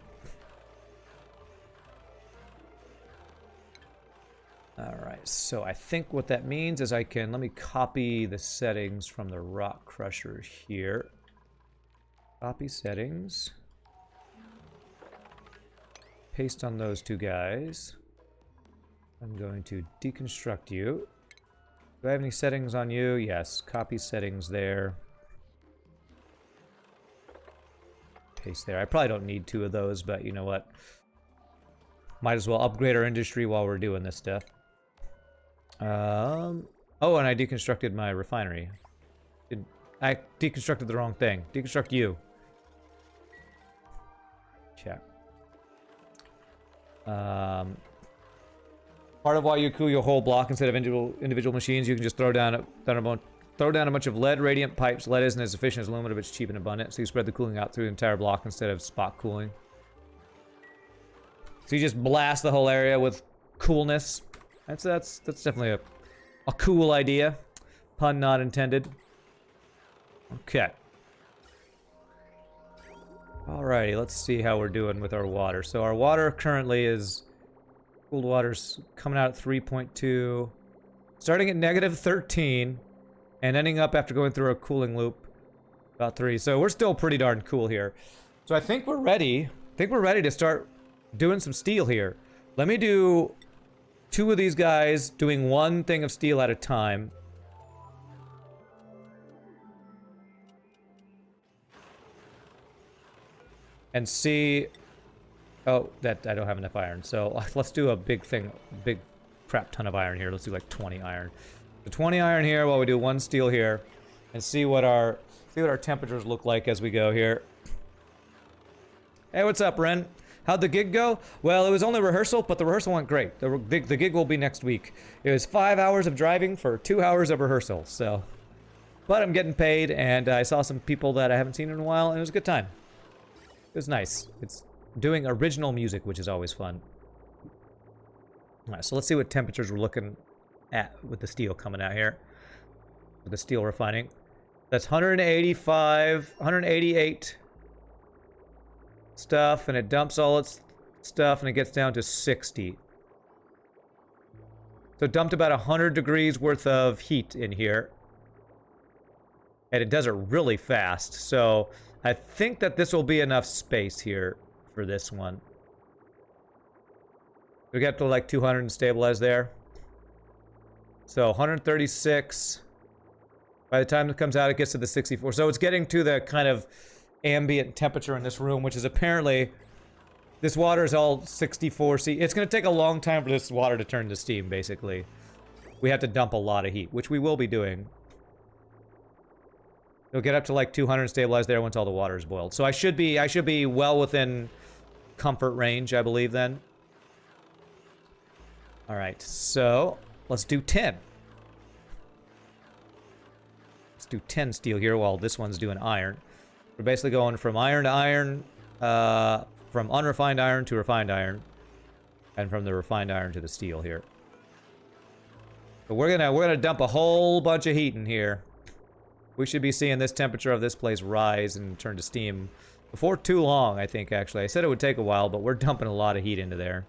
Alright, so I think what that means is let me copy the settings from the rock crusher here. Copy settings. Paste on those 2 guys. I'm going to deconstruct you. Do I have any settings on you? Yes, copy settings there. paste there. I probably don't need 2 of those, but you know what? Might as well upgrade our industry while we're doing this stuff. Oh, and I deconstructed my refinery. I deconstructed the wrong thing. Deconstruct you. Check. Part of why you cool your whole block instead of individual machines, you can just throw down a bunch of lead radiant pipes. Lead isn't as efficient as aluminum, but it's cheap and abundant, so you spread the cooling out through the entire block instead of spot cooling. So you just blast the whole area with coolness. That's definitely a cool idea. Pun not intended. Okay. Alrighty, let's see how we're doing with our water. So our water currently is... Cooled water's coming out at 3.2. Starting at -13. And ending up after going through a cooling loop about 3. So we're still pretty darn cool here. So I think we're ready. I think we're ready to start doing some steel here. Let me do 2 of these guys doing 1 thing of steel at a time. And see... Oh, that I don't have enough iron. So let's do a big crap ton of iron here. Let's do like 20 iron. So 20 iron here while we do 1 steel here. And see what our temperatures look like as we go here. Hey, what's up, Ren? How'd the gig go? Well, it was only rehearsal, but the rehearsal went great. The gig will be next week. It was 5 hours of driving for 2 hours of rehearsal, so... But I'm getting paid, and I saw some people that I haven't seen in a while, and it was a good time. It was nice. It's doing original music, which is always fun. Alright, so let's see what temperatures we're looking at with the steel coming out here. With the steel refining. That's 185, 188... stuff, and it dumps all its stuff, and it gets down to 60. So it dumped about 100 degrees worth of heat in here. And it does it really fast, so I think that this will be enough space here for this one. We get to like 200 and stabilize there. So 136. By the time it comes out, it gets to the 64. So it's getting to the kind of ambient temperature in this room, which is apparently... This water is all 64 C. It's going to take a long time for this water to turn to steam, basically. We have to dump a lot of heat, which we will be doing. It'll get up to like 200 and stabilize there once all the water is boiled. So I should be well within comfort range, I believe, then. Alright, so let's do 10. Let's do 10 steel here while this one's doing iron. We're basically going from iron to iron, from unrefined iron to refined iron, and from the refined iron to the steel here. But we're gonna dump a whole bunch of heat in here. We should be seeing this temperature of this place rise and turn to steam before too long, I think, actually. I said it would take a while, but we're dumping a lot of heat into there.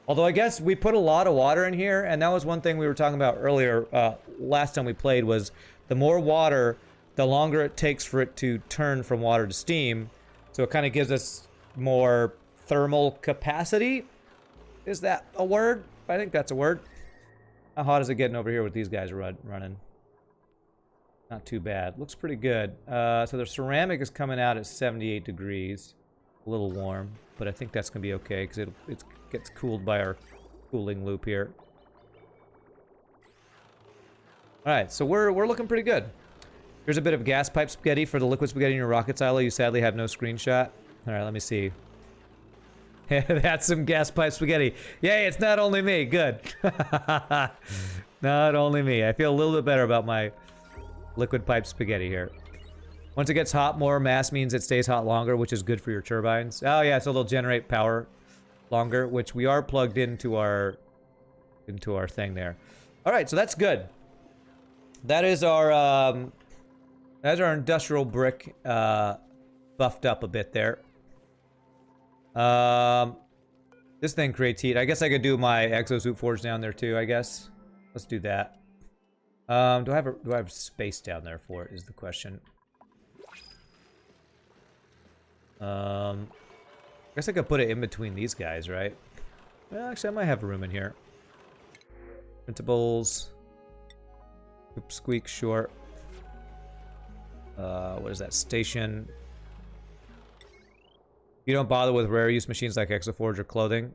Although I guess we put a lot of water in here, and that was one thing we were talking about earlier, last time we played, was the more water, the longer it takes for it to turn from water to steam. So it kind of gives us more thermal capacity. Is that a word? I think that's a word. How hot is it getting over here with these guys running? Not too bad. Looks pretty good. So the ceramic is coming out at 78 degrees. A little warm, but I think that's going to be okay because it gets cooled by our cooling loop here. Alright, so we're looking pretty good. Here's a bit of gas pipe spaghetti for the liquid spaghetti in your rocket silo. You sadly have no screenshot. Alright, let me see. That's some gas pipe spaghetti. Yay, it's not only me. Good. Not only me. I feel a little bit better about my liquid pipe spaghetti here. Once it gets hot, more mass means it stays hot longer, which is good for your turbines. Oh yeah, so they'll generate power longer, which we are plugged into our thing there. Alright, so that's good. That is our industrial brick buffed up a bit there. This thing creates heat. I guess I could do my exosuit forge down there too, I guess. Let's do that. Do I have space down there for it is the question. I guess I could put it in between these guys, right? Well, actually, I might have room in here. Printables. Oops, squeak short. What is that? Station. You don't bother with rare use machines like Exoforge or clothing?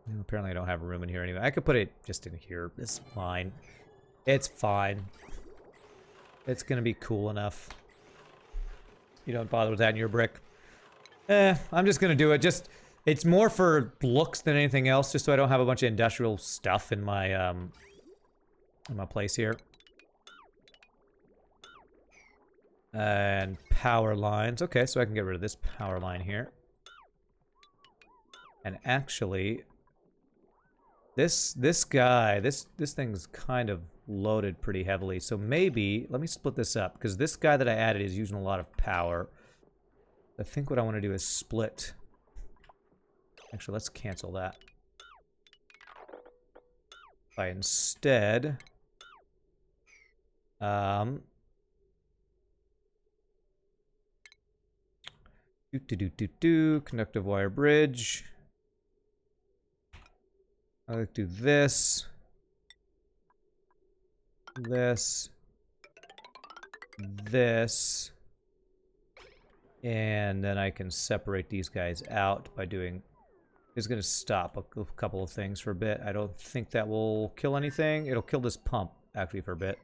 Well, apparently I don't have room in here anyway. I could put it just in here. It's fine. It's fine. It's gonna be cool enough. You don't bother with that in your brick. I'm just gonna do it. It's more for looks than anything else, just so I don't have a bunch of industrial stuff in my place here. And power lines. Okay, so I can get rid of this power line here. And actually, this thing's kind of loaded pretty heavily. So maybe, let me split this up, because this guy that I added is using a lot of power. I think what I want to do is split. Actually, let's cancel that. By instead, conductive wire bridge. I'll do this, this, and then I can separate these guys out by doing. It's going to stop a couple of things for a bit. I don't think that will kill anything. It'll kill this pump actually for a bit.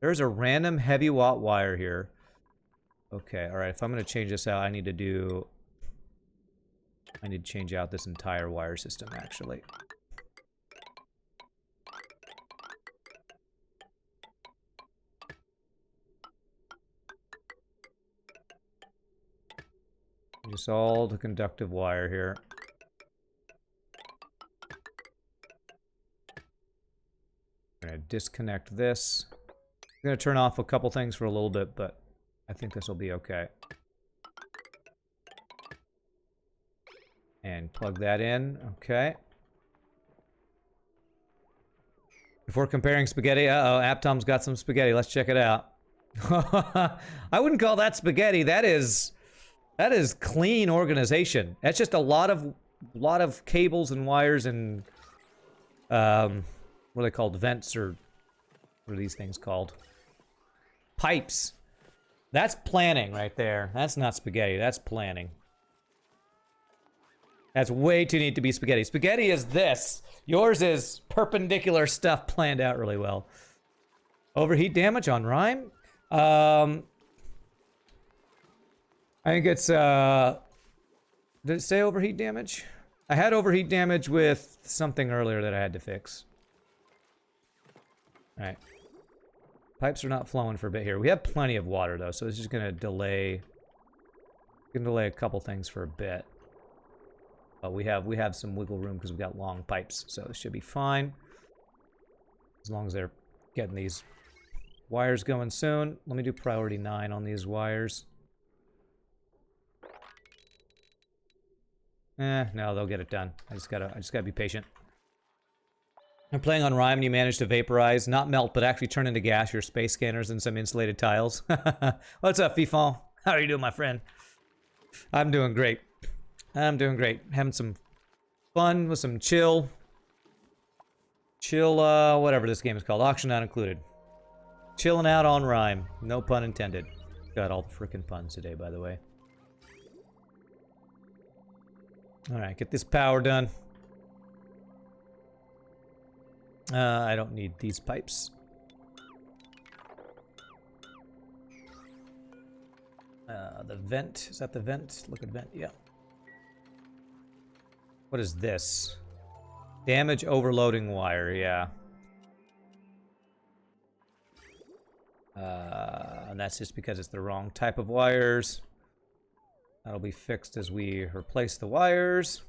There's a random heavy watt wire here. Okay, all right. If I'm going to change this out, I need to change out this entire wire system, actually. Just all the conductive wire here. I'm going to disconnect this. I'm going to turn off a couple things for a little bit, but I think this will be okay. And plug that in. Okay. Before comparing spaghetti, uh-oh, Aptom's got some spaghetti. Let's check it out. I wouldn't call that spaghetti. That is clean organization. That's just a lot of cables and wires and what are they called? Vents, or what are these things called? Pipes. That's planning right there. That's not spaghetti. That's planning. That's way too neat to be spaghetti. Spaghetti is this. Yours is perpendicular stuff planned out really well. Overheat damage on Rime? I think it's, did it say overheat damage? I had overheat damage with something earlier that I had to fix. Alright. Pipes are not flowing for a bit here. We have plenty of water, though, so it's just gonna delay... a couple things for a bit. But we have some wiggle room because we've got long pipes, so it should be fine. As long as they're getting these wires going soon. Let me do priority 9 on these wires. No, they'll get it done. I just gotta be patient. I'm playing on Rime and you managed to vaporize, not melt, but actually turn into gas your space scanners and some insulated tiles. What's up, Fifon? How are you doing, my friend? I'm doing great. I'm doing great. Having some fun with some chill, whatever this game is called. Auction not included. Chilling out on Rime. No pun intended. Got all the frickin' puns today, by the way. Alright, get this power done. I don't need these pipes. The vent. Is that the vent? Look at vent. Yeah. What is this? Damage overloading wire. Yeah. And that's just because it's the wrong type of wires. That'll be fixed as we replace the wires.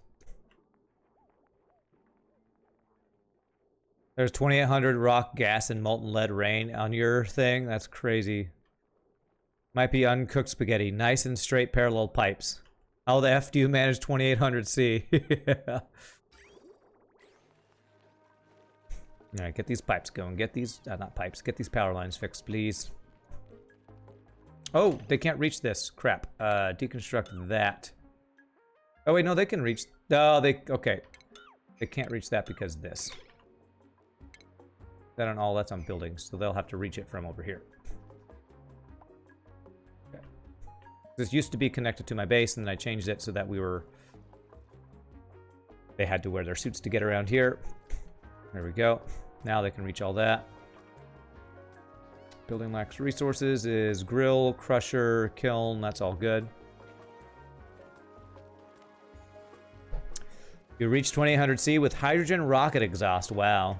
There's 2800 rock, gas, and molten lead rain on your thing. That's crazy. Might be uncooked spaghetti. Nice and straight parallel pipes. How the F do you manage 2800 C? Yeah. Alright, get these pipes going. Get these, not pipes, get these power lines fixed, please. Oh, they can't reach this. Crap. Deconstruct that. Oh, wait, no, they can reach... Oh, okay. They can't reach that because of this. That on all, that's on buildings, so they'll have to reach it from over here. Okay. This used to be connected to my base, and then I changed it so that they had to wear their suits to get around here. There we go. Now they can reach all that. Building lacks resources is grill, crusher, kiln. That's all good. You reach 2800C with hydrogen rocket exhaust. Wow.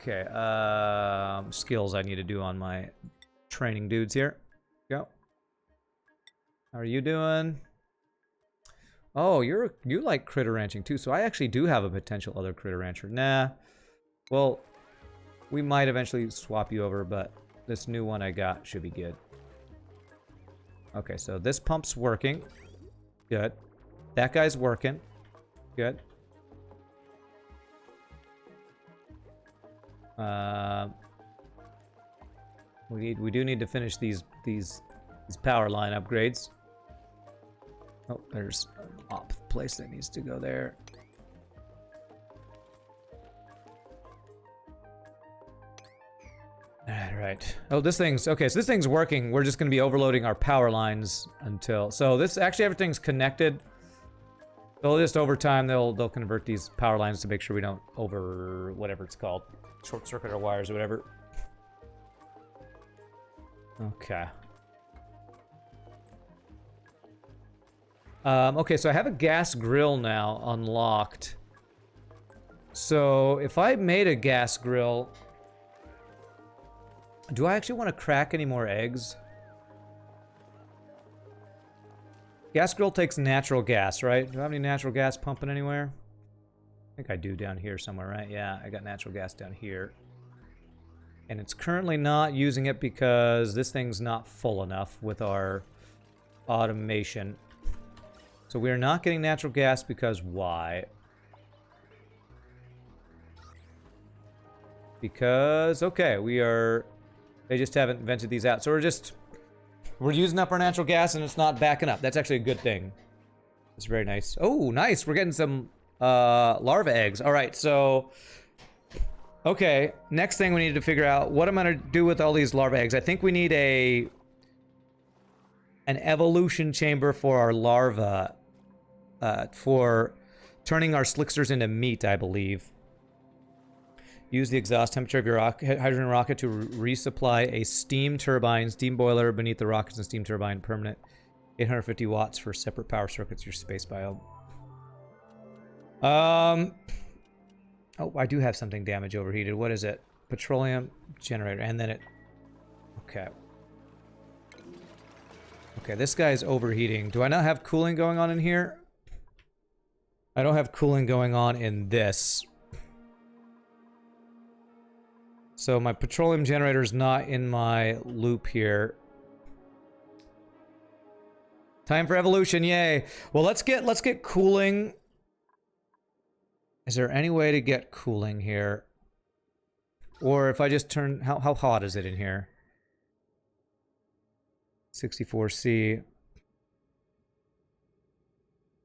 Okay. Skills I need to do on my training dudes here. Go. How are you doing? Oh, you like critter ranching too, so I actually do have a potential other critter rancher. Nah. Well, we might eventually swap you over, but this new one I got should be good. Okay, so this pump's working. Good. That guy's working. Good. We do need to finish these power line upgrades. Oh, there's an op place that needs to go there. Alright. Oh, this thing's... Okay, so this thing's working. We're just going to be overloading our power lines until... So this... Actually, everything's connected. So just over time, they'll convert these power lines to make sure we don't over... whatever it's called. Short circuit our wires or whatever. Okay. Okay, so I have a gas grill now unlocked. So if I made a gas grill, do I actually want to crack any more eggs? Gas grill takes natural gas, right? Do I have any natural gas pumping anywhere? I think I do down here somewhere, right? Yeah, I got natural gas down here. And it's currently not using it because this thing's not full enough with our automation. So we are not getting natural gas because why? Because, okay, they just haven't vented these out. So we're using up our natural gas and it's not backing up. That's actually a good thing. It's very nice. Oh, nice. We're getting some larva eggs. All right, so... Okay, next thing we need to figure out what I'm going to do with all these larva eggs. I think we need an evolution chamber for our larva, for turning our slicksters into meat, I believe. Use the exhaust temperature of your hydrogen rocket to resupply a steam turbine, steam boiler beneath the rockets and steam turbine, permanent 850 watts for separate power circuits, your space biome. Oh, I do have something damage overheated. What is it? Petroleum generator, and then it... Okay. Okay, this guy's overheating. Do I not have cooling going on in here? I don't have cooling going on in this. So my petroleum generator is not in my loop here. Time for evolution, yay! Well, let's get cooling. Is there any way to get cooling here? Or if I just turn... How hot is it in here? 64C.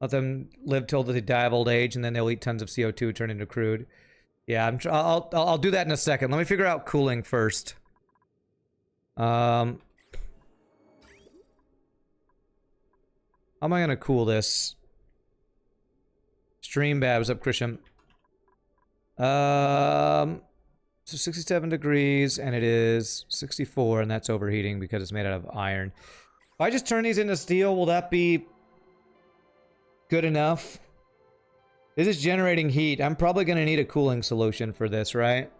Let them live till they die of old age, and then they'll eat tons of CO2, turn into crude. Yeah, I'll do that in a second. Let me figure out cooling first. How am I gonna cool this? Stream babs up, Christian. So 67 degrees, and it is 64, and that's overheating because it's made out of iron. If I just turn these into steel, will that be good enough? This is generating heat. I'm probably going to need a cooling solution for this, right?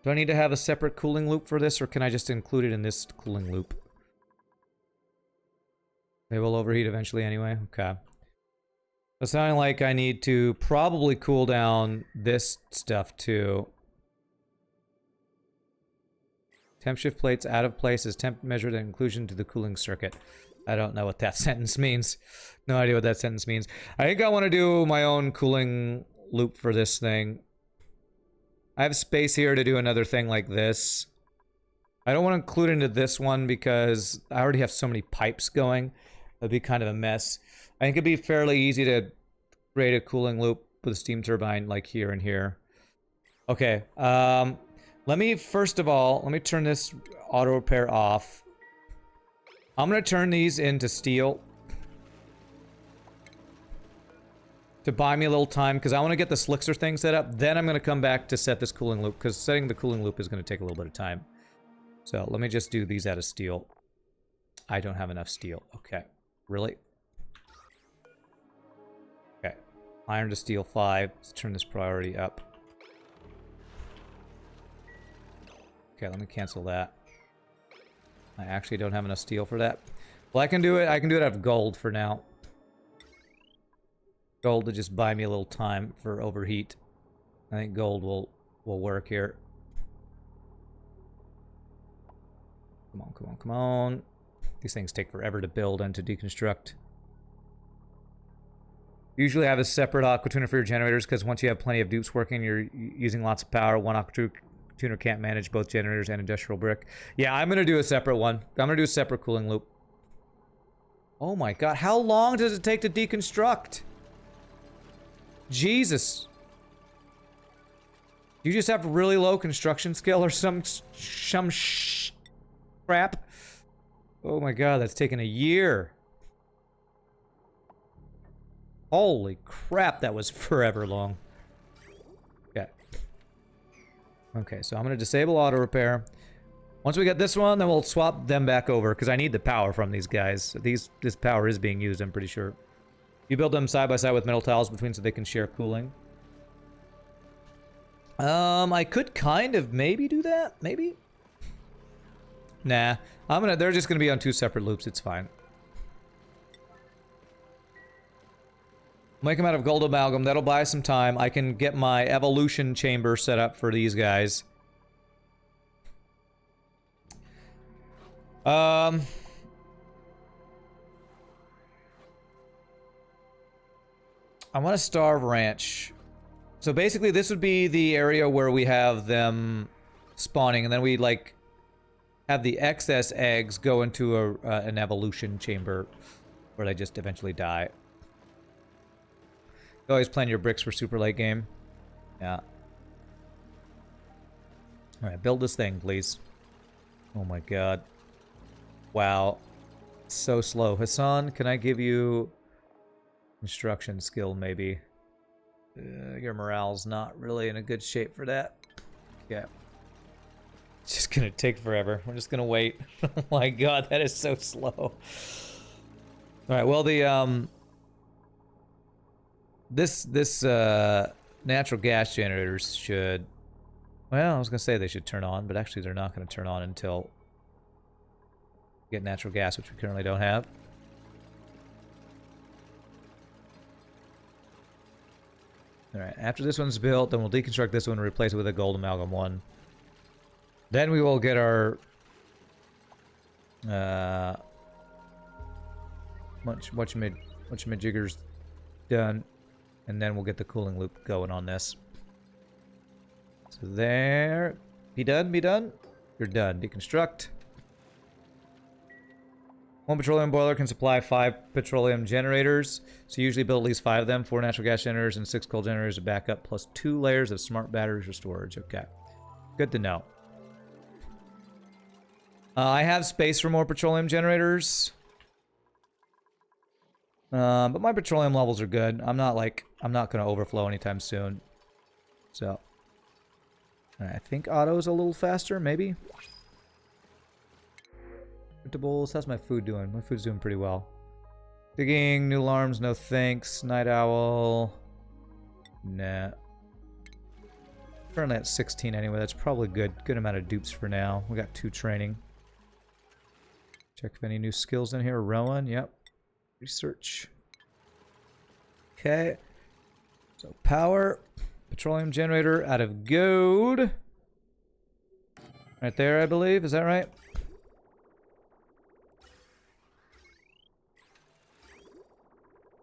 Do I need to have a separate cooling loop for this, or can I just include it in this cooling loop? They will overheat eventually anyway. Okay. It's sounding like I need to probably cool down this stuff too. Temp shift plates out of place is temp measured in inclusion to the cooling circuit. I don't know what that sentence means. No idea what that sentence means. I think I want to do my own cooling loop for this thing. I have space here to do another thing like this. I don't want to include into this one because I already have so many pipes going. It'd be kind of a mess. I think it'd be fairly easy to create a cooling loop with a steam turbine like here and here. Okay, let Let me, first of all, let me turn this auto repair off. I'm gonna turn these into steel. To buy me a little time, because I want to get the Slickster thing set up. Then I'm going to come back to set this cooling loop, because setting the cooling loop is going to take a little bit of time. So let me just do these out of steel. I don't have enough steel. Okay. Really? Okay. Iron to steel 5. Let's turn this priority up. Okay, let me cancel that. I actually don't have enough steel for that. Well, I can do it. I can do it out of gold for now. Gold to just buy me a little time for overheat. I think gold will work here. Come on, come on, come on. These things take forever to build and to deconstruct. Usually have a separate aqua tuner for your generators, because once you have plenty of dupes working, you're using lots of power. One aqua tuner can't manage both generators and industrial brick. Yeah, I'm going to do a separate one. I'm going to do a separate cooling loop. Oh my god, how long does it take to deconstruct? Jesus. You just have really low construction skill or some crap? Oh my god, that's taken a year. Holy crap, that was forever long. Okay. Okay, so I'm going to disable auto repair. Once we get this one, then we'll swap them back over, because I need the power from these guys. This power is being used, I'm pretty sure. You build them side by side with metal tiles between so they can share cooling. I could kind of maybe do that, maybe? Nah, they're just gonna be on 2 separate loops, it's fine. Make them out of gold amalgam, that'll buy some time. I can get my evolution chamber set up for these guys. I want to starve ranch. So basically this would be the area where we have them spawning, and then we like have the excess eggs go into an evolution chamber where they just eventually die. You always plan your bricks for super late game. Yeah. Alright, build this thing, please. Oh my god. Wow. So slow. Hassan, can I give you construction skill, maybe? Your morale's not really in a good shape for that. Yeah. It's just gonna take forever. We're just gonna wait. Oh my god, that is so slow. Alright, well the, This natural gas generators should... Well, I was gonna say they should turn on, but actually they're not gonna turn on until we get natural gas, which we currently don't have. Alright, after this one's built, then we'll deconstruct this one and replace it with a gold amalgam one. Then we will get our... whatchamajiggers done. And then we'll get the cooling loop going on this. So there... Be done, be done? You're done. Deconstruct. 1 petroleum boiler can supply 5 petroleum generators. So you usually build at least 5 of them. 4 natural gas generators and 6 coal generators to back up, plus 2 layers of smart batteries for storage. Okay. Good to know. I have space for more petroleum generators. But my petroleum levels are good. I'm not going to overflow anytime soon. So. I think auto's a little faster, maybe. Printables, how's my food doing? My food's doing pretty well. Digging, new alarms, no thanks. Night owl. Nah. Currently at 16 anyway, that's probably good. Good amount of dupes for now. We got 2 training. Check if any new skills in here. Rowan, yep. Research. Okay. So power. Petroleum generator out of gold. Right there, I believe. Is that right?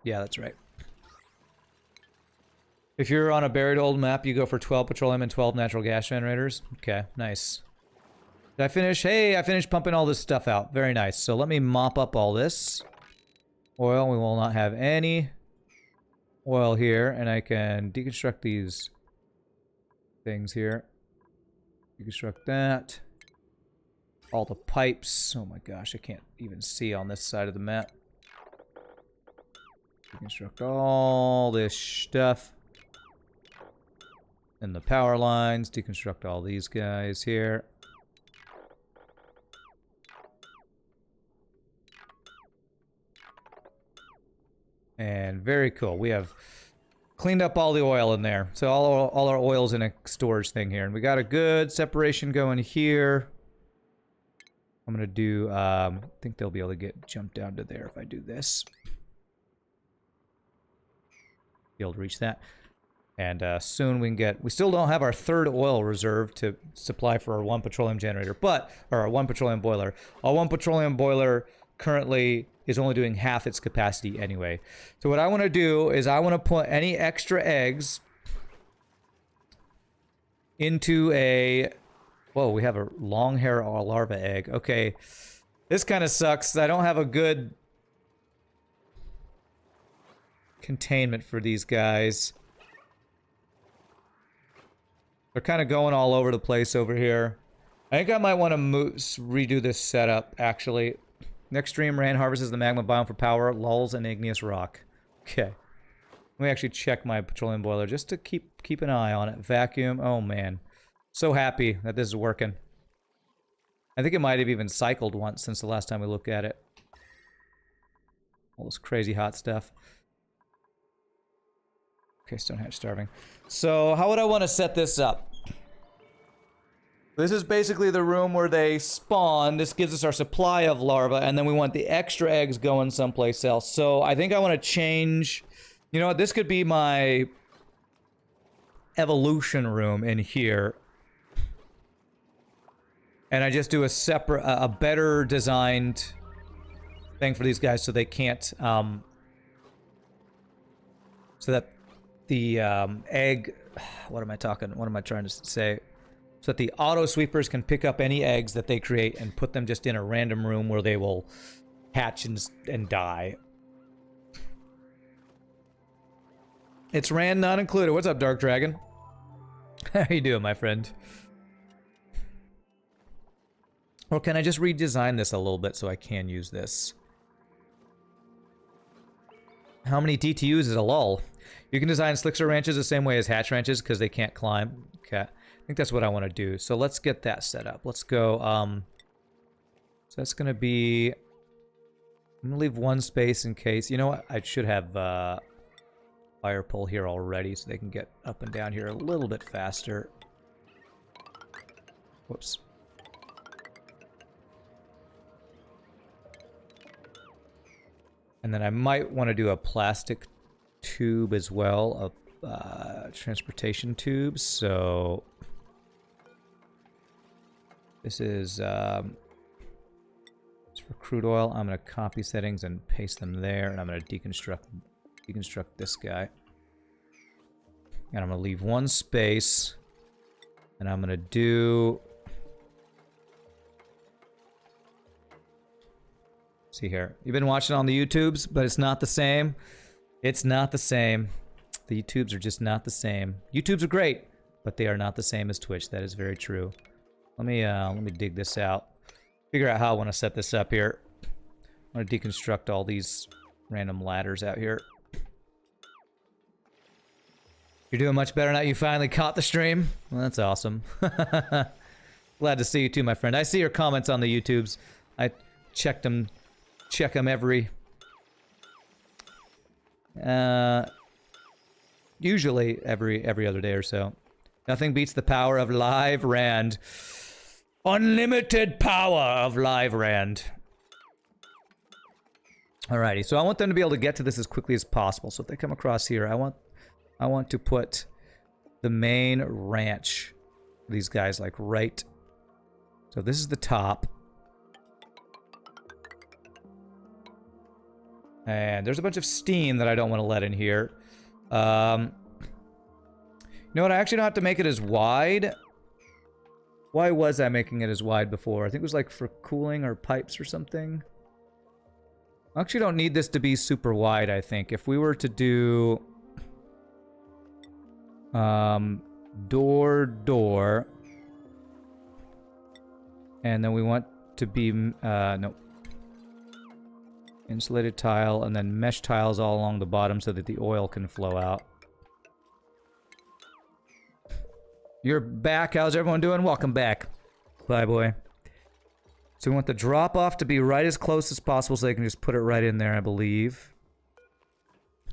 Yeah, that's right. If you're on a buried old map, you go for 12 petroleum and 12 natural gas generators. Okay, nice. Did I finish? Hey, I finished pumping all this stuff out. Very nice. So let me mop up all this. Oil, we will not have any oil here. And I can deconstruct these things here. Deconstruct that. All the pipes. Oh my gosh, I can't even see on this side of the map. Deconstruct all this stuff. And the power lines. Deconstruct all these guys here. And very cool. We have cleaned up all the oil in there. So all our oil's in a storage thing here. And we got a good separation going here. I'm going to do, I think they'll be able to get jumped down to there if I do this. Be able to reach that. And soon we can get, we still don't have our third oil reserve to supply for our one petroleum generator, but, or our one petroleum boiler. Our one petroleum boiler currently is only doing half its capacity anyway. So what I want to do is I want to put any extra eggs into a... Whoa, we have a long hair larva egg. Okay, this kind of sucks. I don't have a good containment for these guys. They're kind of going all over the place over here. I think I might want to redo this setup, actually. Next stream, Rand harvests the magma biome for power, lulls, and igneous rock. Okay. Let me actually check my petroleum boiler just to keep an eye on it. Vacuum. Oh, man. So happy that this is working. I think it might have even cycled once since the last time we looked at it. All this crazy hot stuff. Okay, Stonehatch starving. So, how would I want to set this up? This is basically the room where they spawn. This gives us our supply of larvae, and then we want the extra eggs going someplace else. So I think I want to change... You know what? This could be my evolution room in here. And I just do a separate, a better designed thing for these guys so they can't... so that the egg... What am I talking? What am I trying to say? So that the auto sweepers can pick up any eggs that they create and put them just in a random room where they will hatch and die. It's Rand not included. What's up, Dark Dragon? How you doing, my friend? Or can I just redesign this a little bit so I can use this? How many DTUs is a lull? You can design Slickster ranches the same way as hatch ranches because they can't climb. Okay. I think that's what I want to do. So let's get that set up. Let's go, so that's going to be... I'm going to leave one space in case... You know what? I should have, fire pole here already so they can get up and down here a little bit faster. Whoops. And then I might want to do a plastic tube as well, a transportation tube. So this is it's for crude oil. I'm going to copy settings and paste them there, and I'm going to deconstruct this guy. And I'm going to leave one space, and I'm going to do... See here. You've been watching on the YouTubes, but it's not the same. It's not the same. The YouTubes are just not the same. YouTubes are great, but they are not the same as Twitch. That is very true. Let me dig this out. Figure out how I want to set this up here. I want to deconstruct all these random ladders out here. You're doing much better now. You finally caught the stream. Well, that's awesome. Glad to see you too, my friend. I see your comments on the YouTubes. I checked them. Check them usually every other day or so. Nothing beats the power of live Rand. Unlimited power of live Rand. Alrighty, so I want them to be able to get to this as quickly as possible. So if they come across here, I want to put the main ranch, these guys, like right. So this is the top. And there's a bunch of steam that I don't want to let in here. You know what? I actually don't have to make it as wide. Why was I making it as wide before? I think it was like for cooling or pipes or something. I actually don't need this to be super wide, I think. If we were to do... door. And then we want to be, no. Insulated tile, and then mesh tiles all along the bottom so that the oil can flow out. You're back. How's everyone doing? Welcome back. Bye, boy. So we want the drop-off to be right as close as possible so they can just put it right in there, I believe.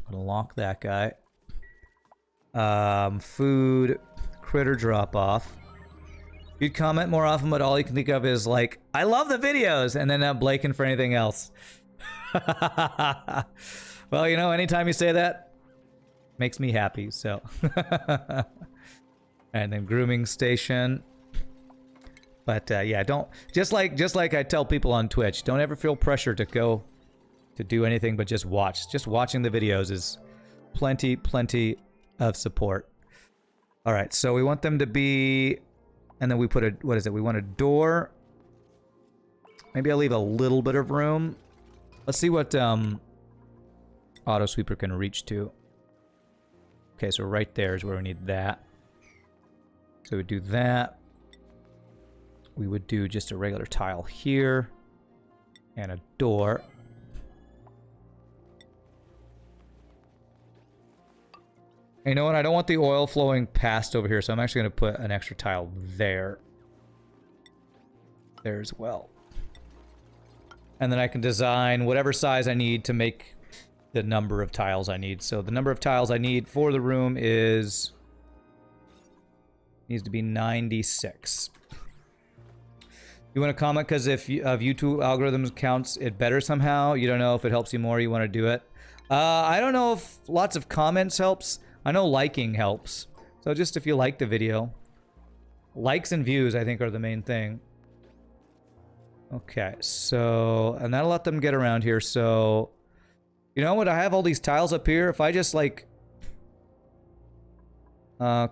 I'm gonna lock that guy. Food, critter drop-off. You'd comment more often, but all you can think of is like, I love the videos, and then not blanking for anything else. Well, you know, anytime you say that, makes me happy, so. And then grooming station. But yeah, don't, just like I tell people on Twitch, don't ever feel pressure to go to do anything but just watch. Just watching the videos is plenty of support. All right, so we want them to be, and then we put a, what is it? We want a door. Maybe I'll leave a little bit of room. Let's see what auto sweeper can reach to. Okay, so right there is where we need that. So we do that. We would do just a regular tile here. And a door. And you know what? I don't want the oil flowing past over here, so I'm actually going to put an extra tile there. There as well. And then I can design whatever size I need to make the number of tiles I need. So the number of tiles I need for the room is... needs to be 96. You want to comment because if YouTube algorithms counts it better somehow, you don't know if it helps you more, you want to do it. I don't know if lots of comments helps. I know liking helps. So just if you like the video. Likes and views, I think, are the main thing. Okay, so, and that'll let them get around here. So, you know what? I have all these tiles up here. If I just like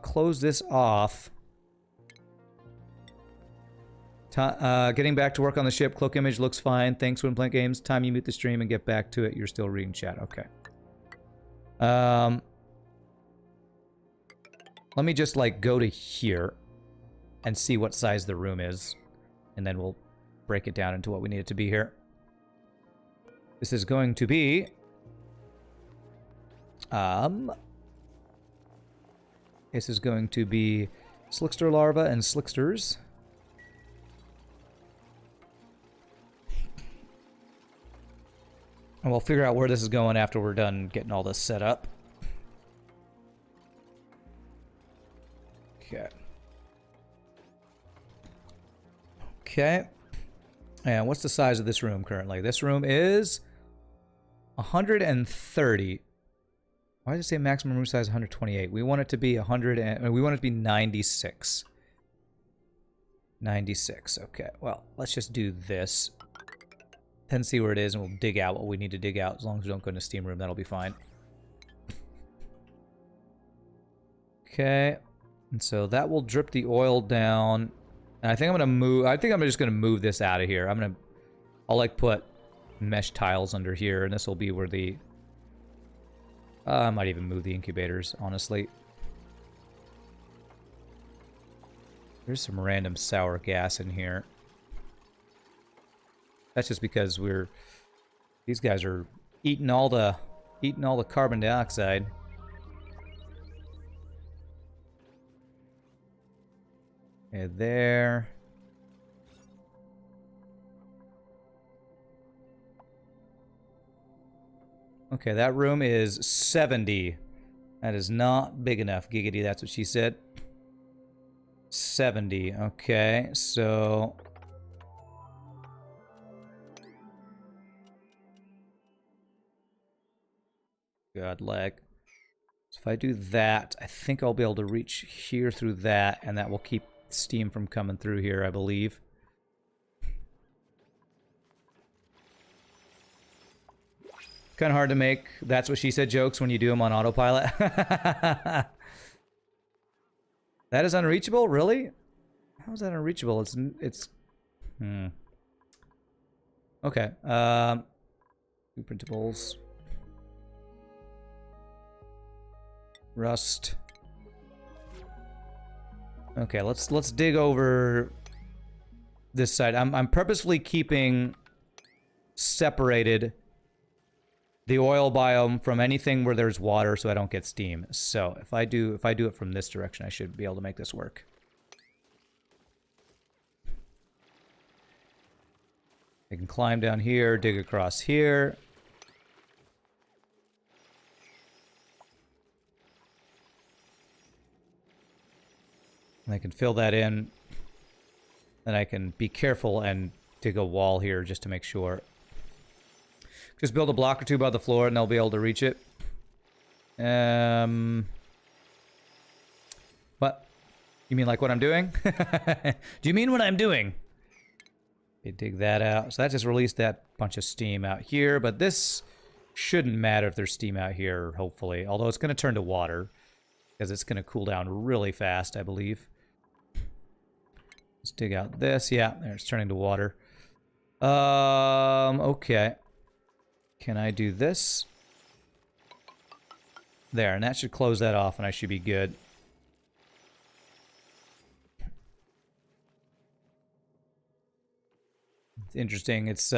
close this off. Getting back to work on the ship. Cloak image looks fine. Thanks, when playing games. Time you mute the stream and get back to it. You're still reading chat. Okay. Let me just like go to here and see what size the room is, and then we'll break it down into what we need it to be here. This is going to be this is going to be Slickster larva and Slicksters. And we'll figure out where this is going after we're done getting all this set up. Okay. Okay. And what's the size of this room currently? This room is 130. Why did it say maximum room size 128? We want it to be 100 and we want it to be 96. 96. Okay. Well, let's just do this. Then see where it is, and we'll dig out what we need to dig out. As long as we don't go in the steam room, that'll be fine. Okay. And so that will drip the oil down. And I think I'm gonna move. I think I'm just gonna move this out of here. I'll like put mesh tiles under here, and this will be where the. I might even move the incubators, honestly. There's some random sour gas in here. That's just because these guys are eating all the carbon dioxide. And there. Okay, that room is 70. That is not big enough. Giggity, that's what she said. 70. Okay, so God, lag. So if I do that, I think I'll be able to reach here through that, and that will keep steam from coming through here, I believe. Kind of hard to make "that's what she said" jokes when you do them on autopilot. That is unreachable? Really? How is that unreachable? It's Okay. Two printables. Rust. Okay, let's dig over this side. I'm purposefully keeping separated the oil biome from anything where there's water so I don't get steam. So if I do it from this direction, I should be able to make this work. I can climb down here, dig across here. And I can fill that in. Then I can be careful and dig a wall here just to make sure. Just build a block or two above the floor and they'll be able to reach it. What? You mean like what I'm doing? Do you mean what I'm doing? Okay, dig that out. So that just released that bunch of steam out here, but this shouldn't matter if there's steam out here, hopefully. Although it's going to turn to water, because it's going to cool down really fast, I believe. Let's dig out this. Yeah, there, it's turning to water. Okay. Can I do this? There, and that should close that off, and I should be good. It's interesting. It's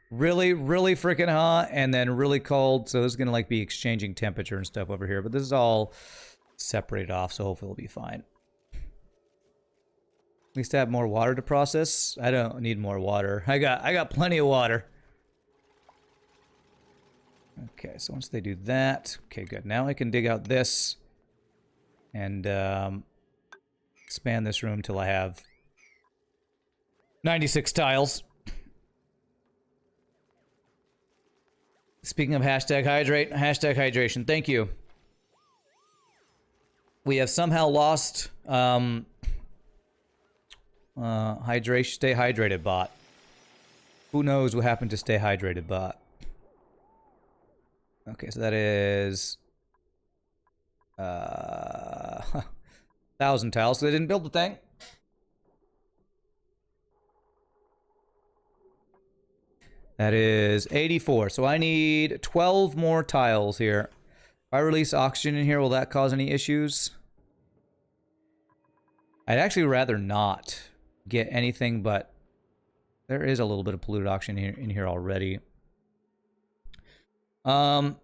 really, really freaking hot, and then really cold. So this is gonna like be exchanging temperature and stuff over here. But this is all separated off, so hopefully it'll be fine. At least I have more water to process. I don't need more water. I got plenty of water. Okay, so once they do that, okay, good. Now I can dig out this and expand this room till I have 96 tiles. Speaking of hashtag hydrate, hashtag hydration, thank you. We have somehow lost hydration, stay hydrated bot. Who knows what happened to stay hydrated bot? Okay, so that is 1,000 tiles. So they didn't build the thing. That is 84. So I need 12 more tiles here. If I release oxygen in here, will that cause any issues? I'd actually rather not get anything, but there is a little bit of polluted oxygen in here already. 12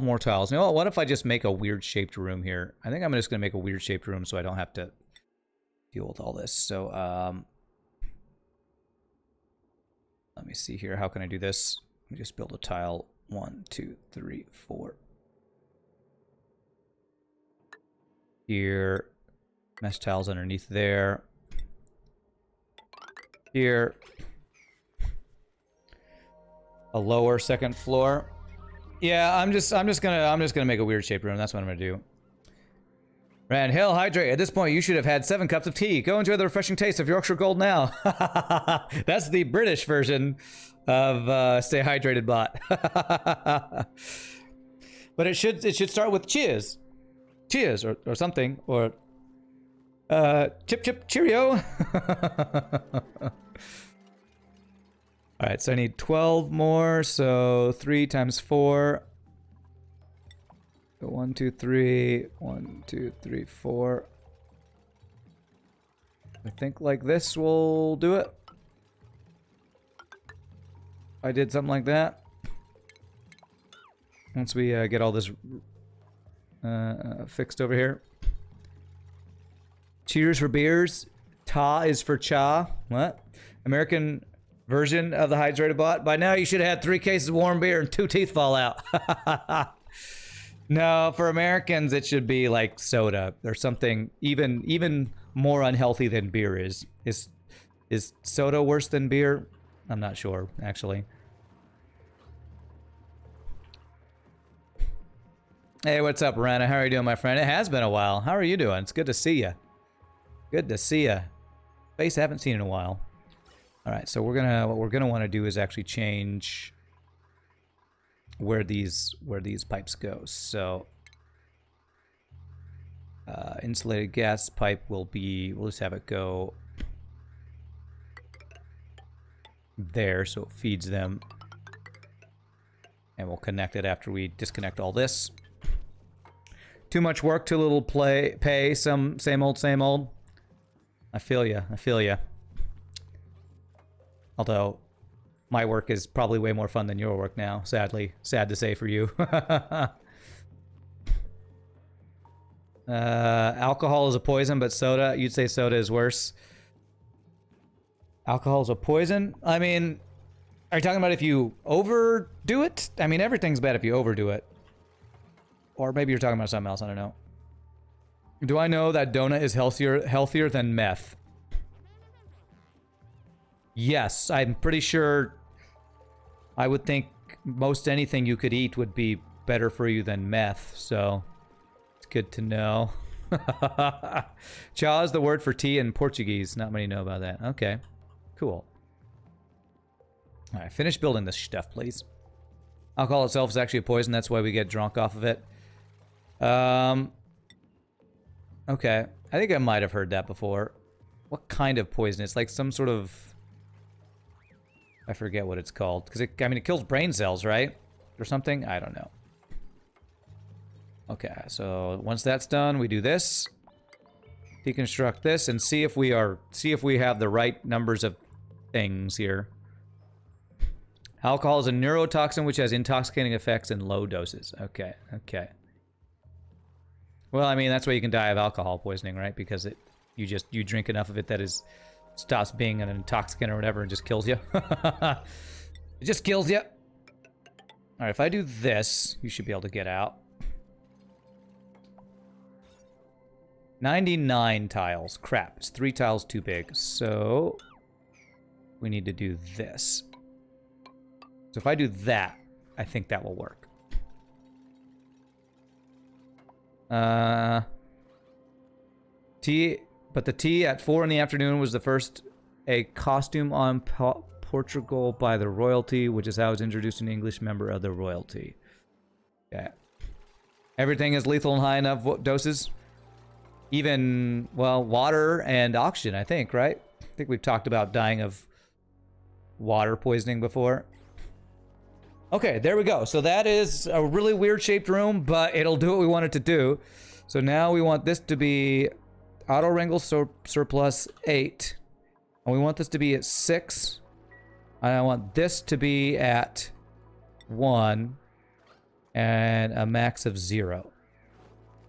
more tiles. You know what if I just make a weird shaped room here? I think I'm just gonna make a weird shaped room so I don't have to deal with all this. So let me see here. How can I do this? Let me just build a tile. 1, 2, 3, 4. Here. Mesh tiles underneath there. Here. A lower second floor. Yeah, I'm just gonna make a weird shaped room. That's what I'm gonna do. Rand Hill, hydrate. At this point, you should have had 7 cups of tea. Go enjoy the refreshing taste of Yorkshire Gold now. That's the British version of Stay Hydrated bot. But it should start with cheers, cheers or something, or chip chip cheerio. All right, so I need 12 more, so 3 times 4. So 1, 2, 3, 1, 2, 3, 4. I think like this will do it. I did something like that. Once we get all this fixed over here. Cheers for beers. Ta is for cha. What? American version of the hydrated bot. By now you should have had 3 cases of warm beer and 2 teeth fall out. No, for Americans it should be like soda or something even more unhealthy than beer is. Is soda worse than beer? I'm not sure, actually. Hey, what's up, Rana? How are you doing, my friend? It has been a while. How are you doing? It's good to see you. Good to see you. Face I haven't seen in a while. All right, so what we're gonna want to do is actually change where these pipes go. So insulated gas pipe we'll just have it go there so it feeds them, and we'll connect it after we disconnect all this. Too much work, too little pay. Same old. I feel ya. Although, my work is probably way more fun than your work now, sadly. Sad to say for you. Alcohol is a poison, but soda, you'd say soda is worse. Alcohol is a poison? I mean, are you talking about if you overdo it? I mean, everything's bad if you overdo it. Or maybe you're talking about something else, I don't know. Do I know that donut is healthier than meth? Yes, I'm pretty sure. I would think most anything you could eat would be better for you than meth, so it's good to know. Cha is the word for tea in Portuguese. Not many know about that. Okay, cool. All right, finish building this stuff, please. Alcohol itself is actually a poison. That's why we get drunk off of it. Okay, I think I might have heard that before. What kind of poison? It's like some sort of... I forget what it's called. Because, I mean, it kills brain cells, right? Or something? I don't know. Okay, so once that's done, we do this. Deconstruct this and see if we have the right numbers of things here. Alcohol is a neurotoxin which has intoxicating effects in low doses. Okay, okay. Well, I mean, that's why you can die of alcohol poisoning, right? Because you drink enough of it that stops being an intoxicant or whatever and just kills you. It just kills you. All right, if I do this, you should be able to get out. 99 tiles. Crap, it's 3 tiles too big. So we need to do this. So if I do that, I think that will work. Tea, but the tea at 4 in the afternoon was the first a costume on Portugal by the royalty, which is how it's introduced an English member of the royalty. Okay. Everything is lethal in high enough doses. Even, well, water and oxygen, I think, right? I think we've talked about dying of water poisoning before. Okay, there we go. So that is a really weird shaped room, but it'll do what we want it to do. So now we want this to be auto wrangle surplus 8. And we want this to be at 6. And I want this to be at 1. And a max of 0.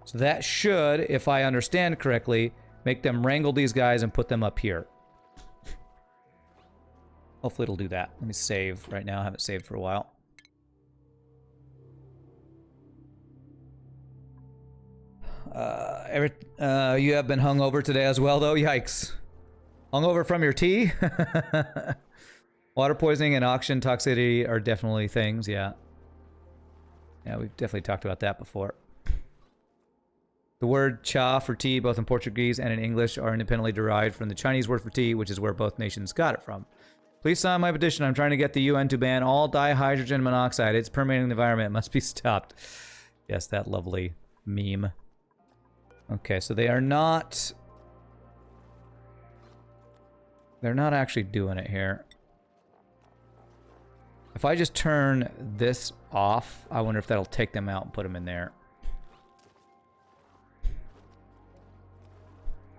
So that should, if I understand correctly, make them wrangle these guys and put them up here. Hopefully it'll do that. Let me save right now. I haven't saved for a while. You have been hungover today as well, though? Yikes. Hungover from your tea? Water poisoning and oxygen toxicity are definitely things, yeah. Yeah, we've definitely talked about that before. The word cha for tea, both in Portuguese and in English, are independently derived from the Chinese word for tea, which is where both nations got it from. Please sign my petition. I'm trying to get the UN to ban all dihydrogen monoxide. It's permeating the environment. It must be stopped. Yes, that lovely meme. Okay, so they are not... They're not actually doing it here. If I just turn this off, I wonder if that'll take them out and put them in there.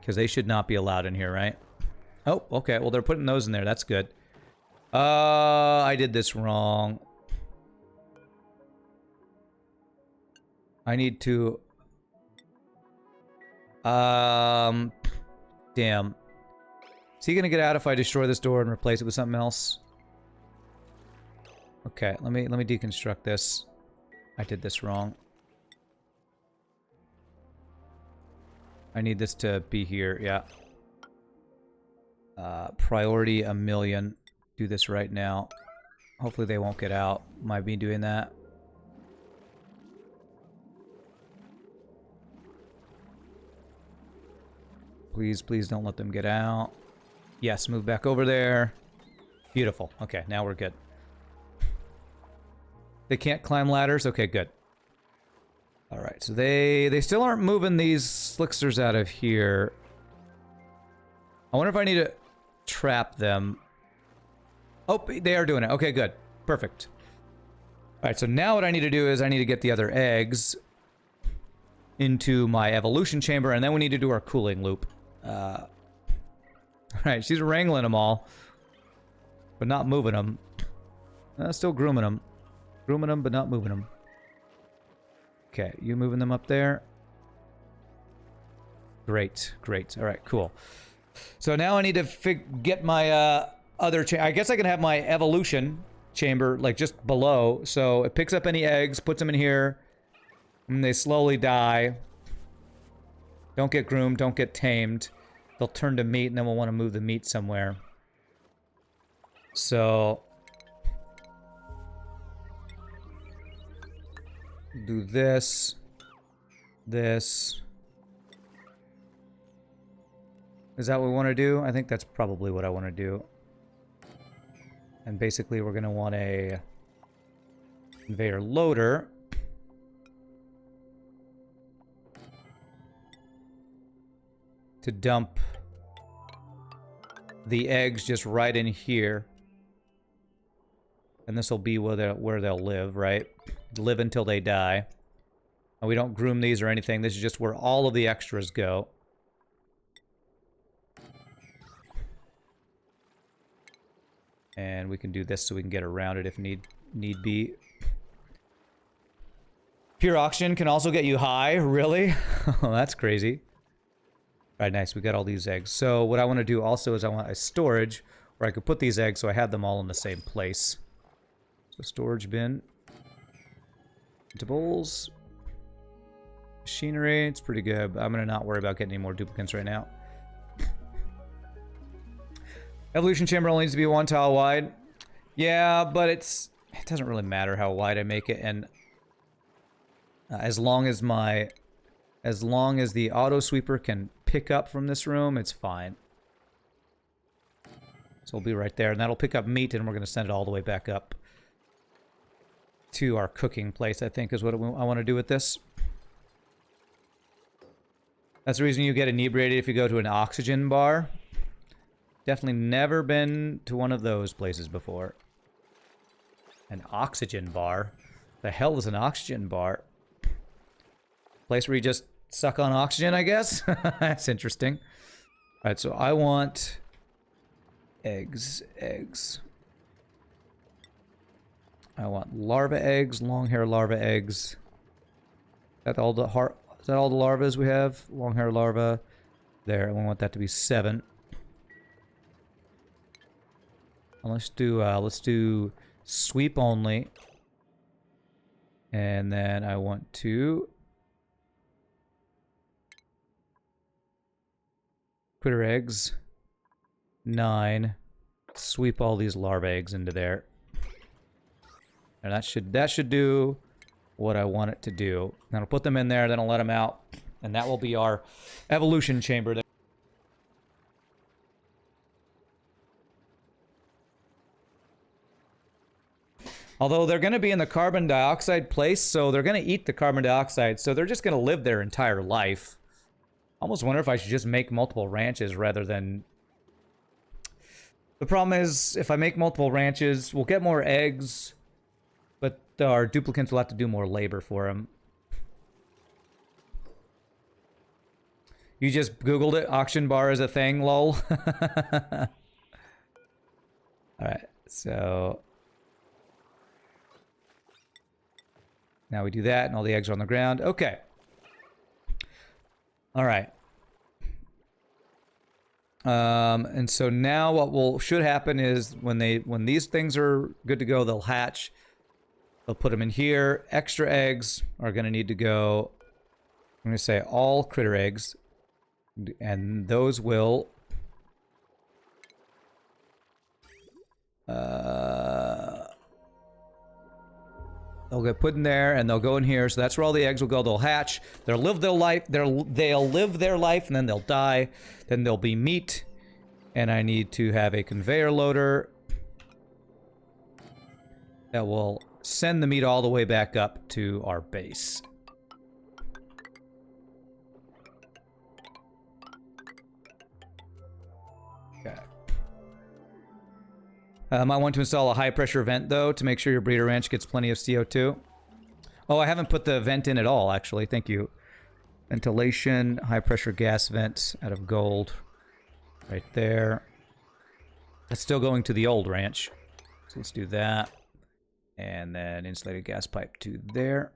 Because they should not be allowed in here, right? Oh, okay. Well, they're putting those in there. That's good. I did this wrong. I need to... Damn. Is he gonna get out if I destroy this door and replace it with something else? Okay, let me deconstruct this. I did this wrong. I need this to be here, yeah. Priority 1,000,000. Do this right now. Hopefully they won't get out. Might be doing that. Please, please don't let them get out. Yes, move back over there. Beautiful. Okay, now we're good. They can't climb ladders? Okay, good. Alright, so they still aren't moving these Slicksters out of here. I wonder if I need to trap them. Oh, they are doing it. Okay, good. Perfect. Alright, so now what I need to do is I need to get the other eggs into my evolution chamber, and then we need to do our cooling loop. Alright, she's wrangling them all. but not moving them. Still grooming them. Grooming them, but not moving them. Okay, you moving them up there? Great, great. All right, cool. So now I need to get my other... I guess I can have my evolution chamber, like, just below. So it picks up any eggs, puts them in here, and they slowly die. Don't get groomed, don't get tamed. They'll turn to meat, and then we'll want to move the meat somewhere. So... do this. This. Is that what we want to do? I think that's probably what I want to do. And basically we're going to want a conveyor loader. To dump the eggs just right in here. And this will be where they'll live, right? Live until they die. And we don't groom these or anything. This is just where all of the extras go. And we can do this so we can get around it if need be. Pure oxygen can also get you high, really? Oh, that's crazy. All right, nice. We got all these eggs. So what I want to do also is I want a storage where I could put these eggs so I have them all in the same place. So storage bin. Into bowls. Machinery, it's pretty good. I'm going to not worry about getting any more duplicates right now. Evolution chamber only needs to be 1 tile wide. Yeah, but it doesn't really matter how wide I make it, and as long as the auto sweeper can pick up from this room, it's fine. So it'll be right there, and that'll pick up meat, and we're going to send it all the way back up to our cooking place, I think, is what I want to do with this. That's the reason you get inebriated if you go to an oxygen bar. Definitely never been to one of those places before. An oxygen bar? The hell is an oxygen bar? Place where you just suck on oxygen, I guess? That's interesting. Alright, so I want... eggs. I want larva eggs, long hair larva eggs. Is that all the larvas we have? Long hair larva. There, and we want that to be 7. And let's do sweep only. And then I want to critter eggs 9. Sweep all these larva eggs into there. And that should do what I want it to do. Then I'll put them in there, then I'll let them out, and that will be our evolution chamber there. Although they're going to be in the carbon dioxide place, so they're going to eat the carbon dioxide, so they're just going to live their entire life. I almost wonder if I should just make multiple ranches rather than... The problem is, if I make multiple ranches, we'll get more eggs, but our duplicates will have to do more labor for them. You just Googled it? Auction bar is a thing, lol. Alright, so... Now we do that, and all the eggs are on the ground. Okay. Alright. And so now what should happen is when these things are good to go, they'll hatch. They'll put them in here. Extra eggs are going to need to go... I'm going to say all critter eggs. And those will... they'll get put in there, and they'll go in here. So that's where all the eggs will go. They'll hatch. They'll live their life. They'll live their life, and then they'll die. Then there'll be meat. And I need to have a conveyor loader that will send the meat all the way back up to our base. Okay. I want to install a high-pressure vent, though, to make sure your breeder ranch gets plenty of CO2. Oh, I haven't put the vent in at all, actually. Thank you. Ventilation, high-pressure gas vent out of gold. Right there. That's still going to the old ranch. So let's do that. And then insulated gas pipe to there.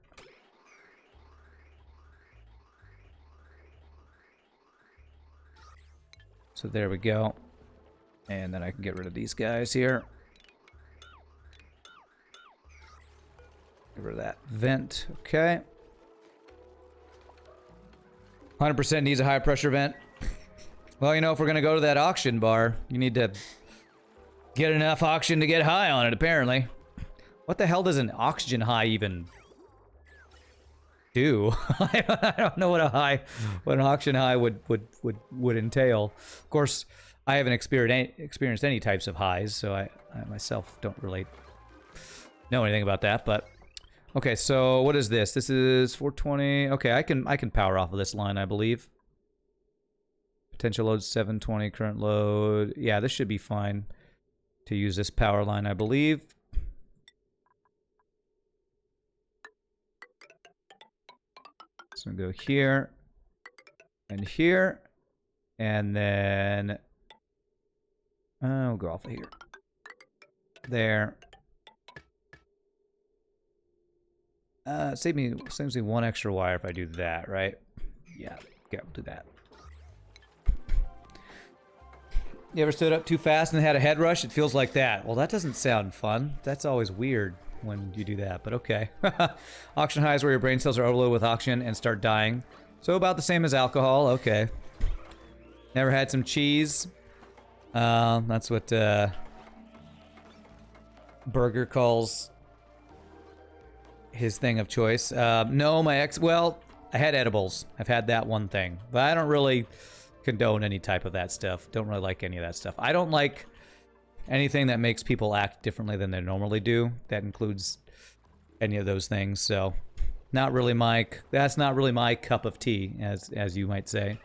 So there we go. And then I can get rid of these guys here. Get rid of that vent. Okay. 100% needs a high pressure vent. Well, you know, if we're going to go to that auction bar, you need to get enough oxygen to get high on it, apparently. What the hell does an oxygen high even do? I don't know what an oxygen high would entail. Of course, I haven't experienced any types of highs, so I myself don't really know anything about that. But okay, so what is this? This is 420. Okay, I can power off of this line, I believe. Potential load 720, current load. Yeah, this should be fine to use this power line, I believe. So I'm gonna go here and here, and then we'll go off of here. There. Saves me one extra wire if I do that, right? Yeah, we'll do that. You ever stood up too fast and had a head rush? It feels like that. Well, that doesn't sound fun. That's always weird when you do that, but okay. Oxygen high is where your brain cells are overloaded with oxygen and start dying. So about the same as alcohol, okay. Never had some cheese. That's what Burger calls his thing of choice. No, well, I had edibles. I've had that one thing, but I don't really condone any type of that stuff. Don't really like any of that stuff. I don't like anything that makes people act differently than they normally do. That includes any of those things. So, that's not really my cup of tea, as you might say.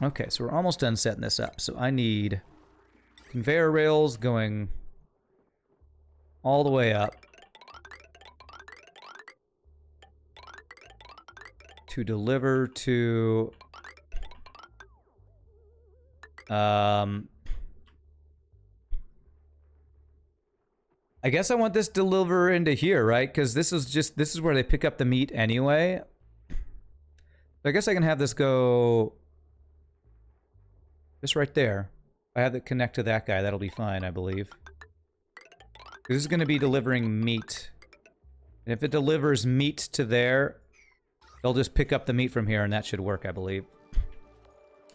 Okay, so we're almost done setting this up. So I need conveyor rails going all the way up to deliver to I guess I want this deliver into here, right? Because this is where they pick up the meat anyway. So I guess I can have this go just right there. If I have it connect to that guy, that'll be fine, I believe. This is going to be delivering meat. And if it delivers meat to there, they'll just pick up the meat from here, and that should work, I believe.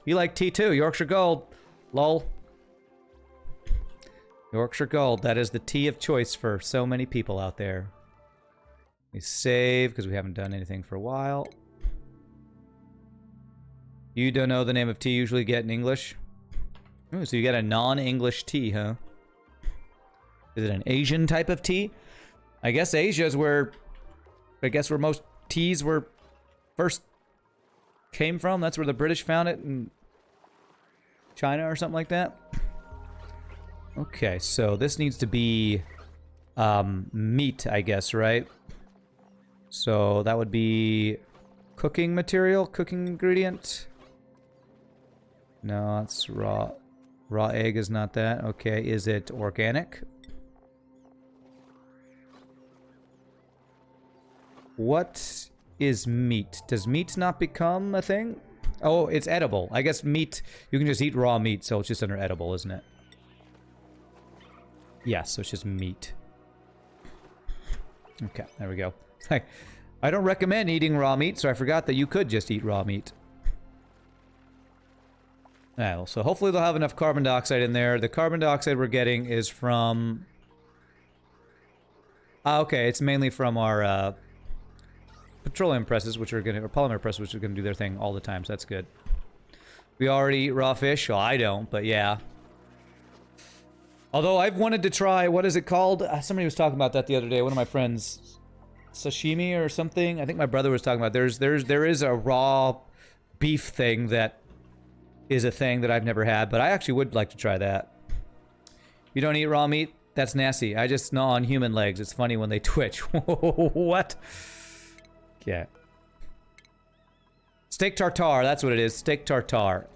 You like T2, Yorkshire Gold. Lol. Yorkshire Gold, that is the tea of choice for so many people out there. We save, because we haven't done anything for a while. You don't know the name of tea you usually get in English? Ooh, so you get a non-English tea, huh? Is it an Asian type of tea? I guess Asia is where most teas were first came from. That's where the British found it in China or something like that. Okay, so this needs to be meat, I guess, right? So that would be cooking material, cooking ingredient. No, it's raw. Raw egg is not that. Okay, is it organic? What is meat? Does meat not become a thing? Oh, it's edible. I guess meat, you can just eat raw meat, so it's just under edible, isn't it? Yeah, so it's just meat. Okay, there we go. I don't recommend eating raw meat, so I forgot that you could just eat raw meat. Alright, so hopefully they'll have enough carbon dioxide in there. The carbon dioxide we're getting is from... okay, it's mainly from our petroleum presses, which are gonna, or polymer presses, which are gonna do their thing all the time, so that's good. We already eat raw fish. Well, I don't, but yeah. Although I've wanted to try, what is it called? Somebody was talking about that the other day. One of my friends, sashimi or something. I think my brother was talking about. There is a raw beef thing that is a thing that I've never had, but I actually would like to try that. You don't eat raw meat? That's nasty. I just gnaw on human legs. It's funny when they twitch. What? Yeah. Steak tartare. That's what it is. Steak tartare.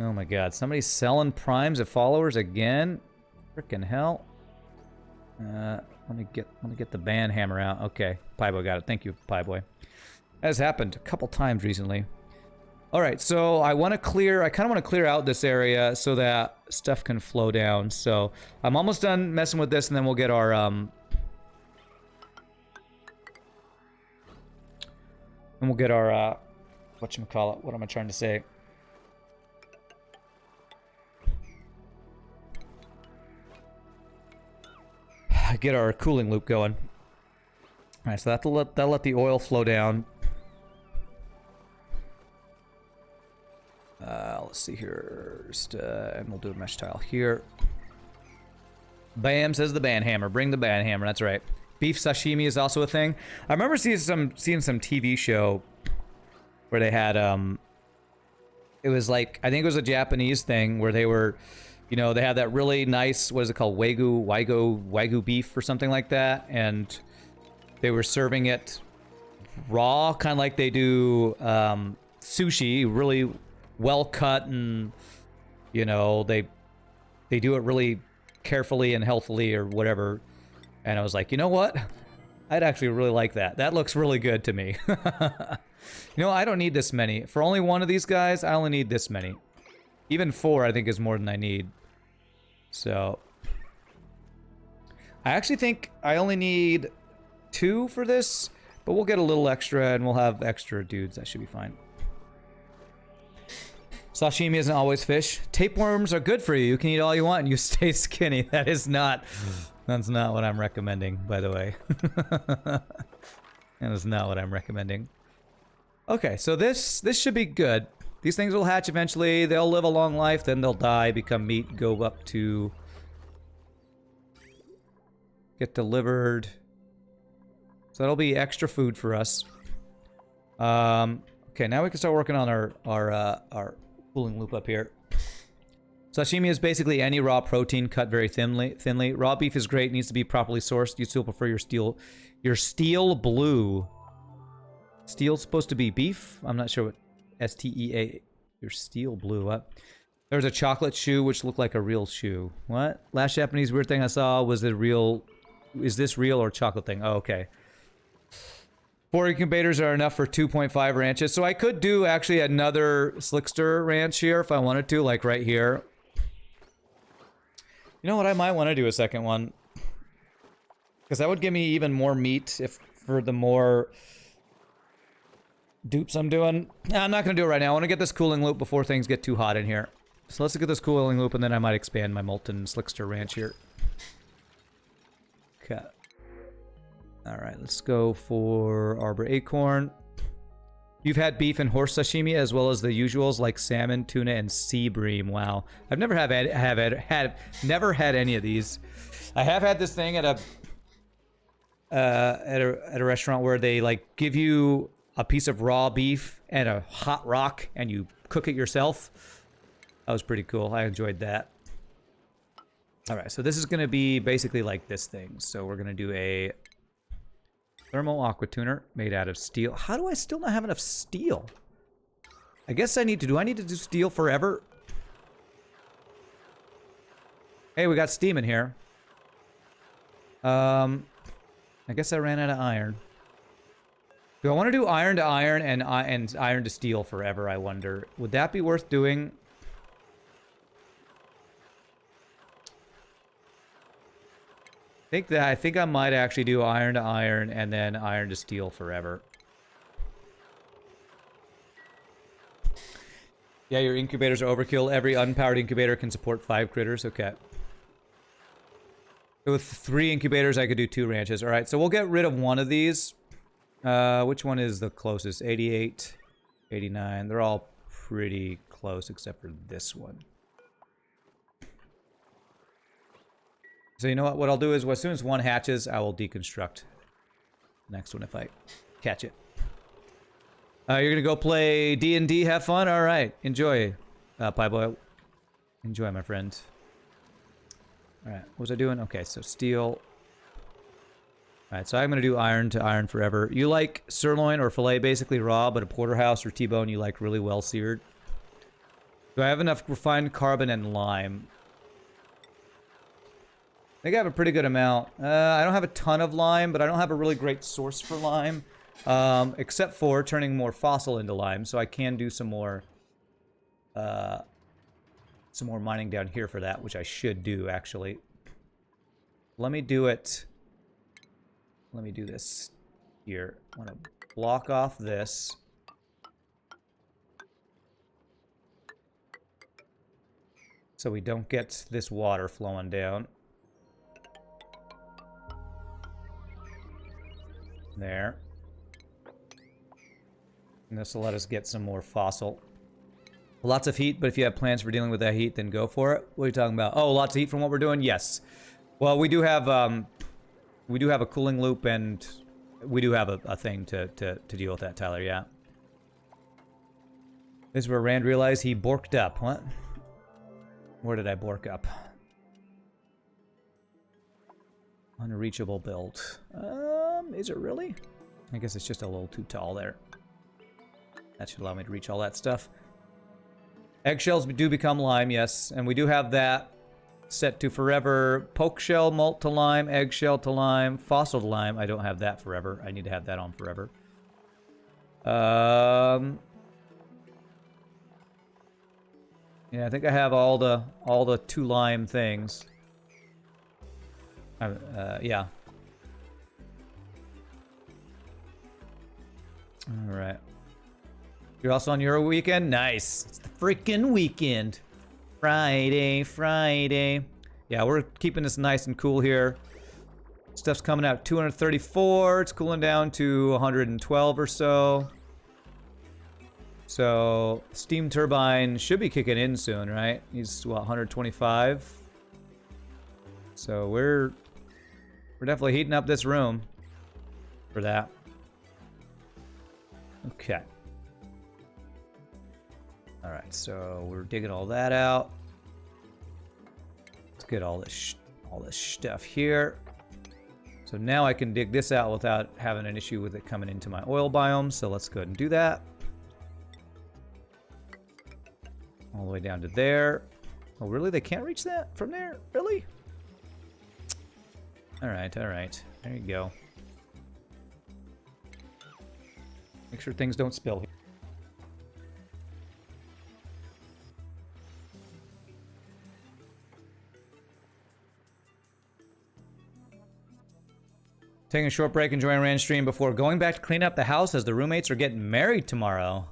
Oh my god, somebody's selling primes of followers again? Frickin' hell. Let me get the band hammer out. Okay, Pieboy got it. Thank you, Pieboy. That has happened a couple times recently. Alright, so I kind of want to clear out this area so that stuff can flow down. So I'm almost done messing with this, and then we'll get our whatchamacallit, what am I trying to say? Get our cooling loop going. Alright, so that'll let the oil flow down. Let's see here. And we'll do a mesh tile here. Bam, says the band hammer. Bring the band hammer, that's right. Beef sashimi is also a thing. I remember seeing some TV show where they had, it was like, I think it was a Japanese thing where they were, you know, they had that really nice, what is it called, Wagyu beef or something like that, and they were serving it raw, kind of like they do sushi, really well cut, and you know, they do it really carefully and healthily or whatever. And I was like, you know what? I'd actually really like that. That looks really good to me. You know, I don't need this many. For only one of these guys, I only need this many. Even 4, I think, is more than I need. So I actually think I only need 2 for this, but we'll get a little extra and we'll have extra dudes. That should be fine. Sashimi isn't always fish. Tapeworms are good for you. You can eat all you want and you stay skinny. That is not... That's not what I'm recommending, by the way. That is not what I'm recommending. Okay, so this should be good. These things will hatch eventually. They'll live a long life, then they'll die, become meat, go up to... get delivered. So that'll be extra food for us. Okay, now we can start working on our cooling loop up here. Sashimi is basically any raw protein cut very thinly. Raw beef is great, needs to be properly sourced. You still prefer your steel blue. Steel's supposed to be beef? I'm not sure what S-T-E-A. Your steel blue. What? There's a chocolate shoe which looked like a real shoe. What? Last Japanese weird thing I saw was it real. Is this real or chocolate thing? Oh, okay. 4 incubators are enough for 2.5 ranches. So I could do actually another Slickster ranch here if I wanted to, like right here. You know what? I might want to do a second one. Because that would give me even more meat if for the more dupes I'm doing. Nah, I'm not going to do it right now. I want to get this cooling loop before things get too hot in here. So let's get this cooling loop and then I might expand my molten Slickster ranch here. Okay. Alright, let's go for Arbor Acorn. You've had beef and horse sashimi as well as the usuals like salmon, tuna, and sea bream. Wow. I've never never had any of these. I have had this thing at a restaurant where they like give you a piece of raw beef and a hot rock and you cook it yourself. That was pretty cool. I enjoyed that. Alright, so this is going to be basically like this thing. So we're going to do a Thermo aqua tuner made out of steel. How do I still not have enough steel? I guess I need to do steel forever? Hey, we got steam in here. I guess I ran out of iron. Do I want to do iron to iron and iron to steel forever, I wonder? Would that be worth doing? I think I might actually do iron to iron and then iron to steel forever. Yeah, your incubators are overkill. Every unpowered incubator can support 5 critters. Okay. So with 3 incubators, I could do 2 ranches. All right, so we'll get rid of one of these. Which one is the closest? 88, 89. They're all pretty close except for this one. So you know what? What I'll do is, as soon as one hatches, I will deconstruct the next one if I catch it. You're gonna go play D&D, have fun? Alright, enjoy, Pieboy. Enjoy, my friend. Alright, what was I doing? Okay, so steel. Alright, so I'm gonna do iron to iron forever. You like sirloin or filet basically raw, but a porterhouse or T-bone you like really well seared? Do I have enough refined carbon and lime? I think I have a pretty good amount. I don't have a ton of lime, but I don't have a really great source for lime. Except for turning more fossil into lime, so I can do some more mining down here for that, which I should do, actually. Let me do it. Let me do this here. I want to block off this. So we don't get this water flowing down. There. And this will let us get some more fossil. Lots of heat, but if you have plans for dealing with that heat, then go for it. What are you talking about? Oh, lots of heat from what we're doing? Yes. Well, we do have a cooling loop, and we do have a thing to deal with that, Tyler, yeah. This is where Rand realized he borked up. What? Where did I bork up? Unreachable build. Is it really? I guess it's just a little too tall there. That should allow me to reach all that stuff. Eggshells do become lime, yes. And we do have that set to forever. Poke shell, malt to lime, eggshell to lime, fossil to lime. I don't have that forever. I need to have that on forever. Yeah, I think I have all the 2 lime things. Yeah. All right. You're also on Euro weekend? Nice. It's the freaking weekend. Friday, Friday. Yeah, we're keeping this nice and cool here. Stuff's coming out 234. It's cooling down to 112 or so. So, steam turbine should be kicking in soon, right? He's, what, 125? So, we're definitely heating up this room for that. Okay. Alright, so we're digging all that out. Let's get all this stuff here. So now I can dig this out without having an issue with it coming into my oil biome. So let's go ahead and do that. All the way down to there. Oh, really? They can't reach that from there? Really? Alright, alright. There you go. Make sure things don't spill here. Taking a short break, enjoying Rand's stream before going back to clean up the house as the roommates are getting married tomorrow.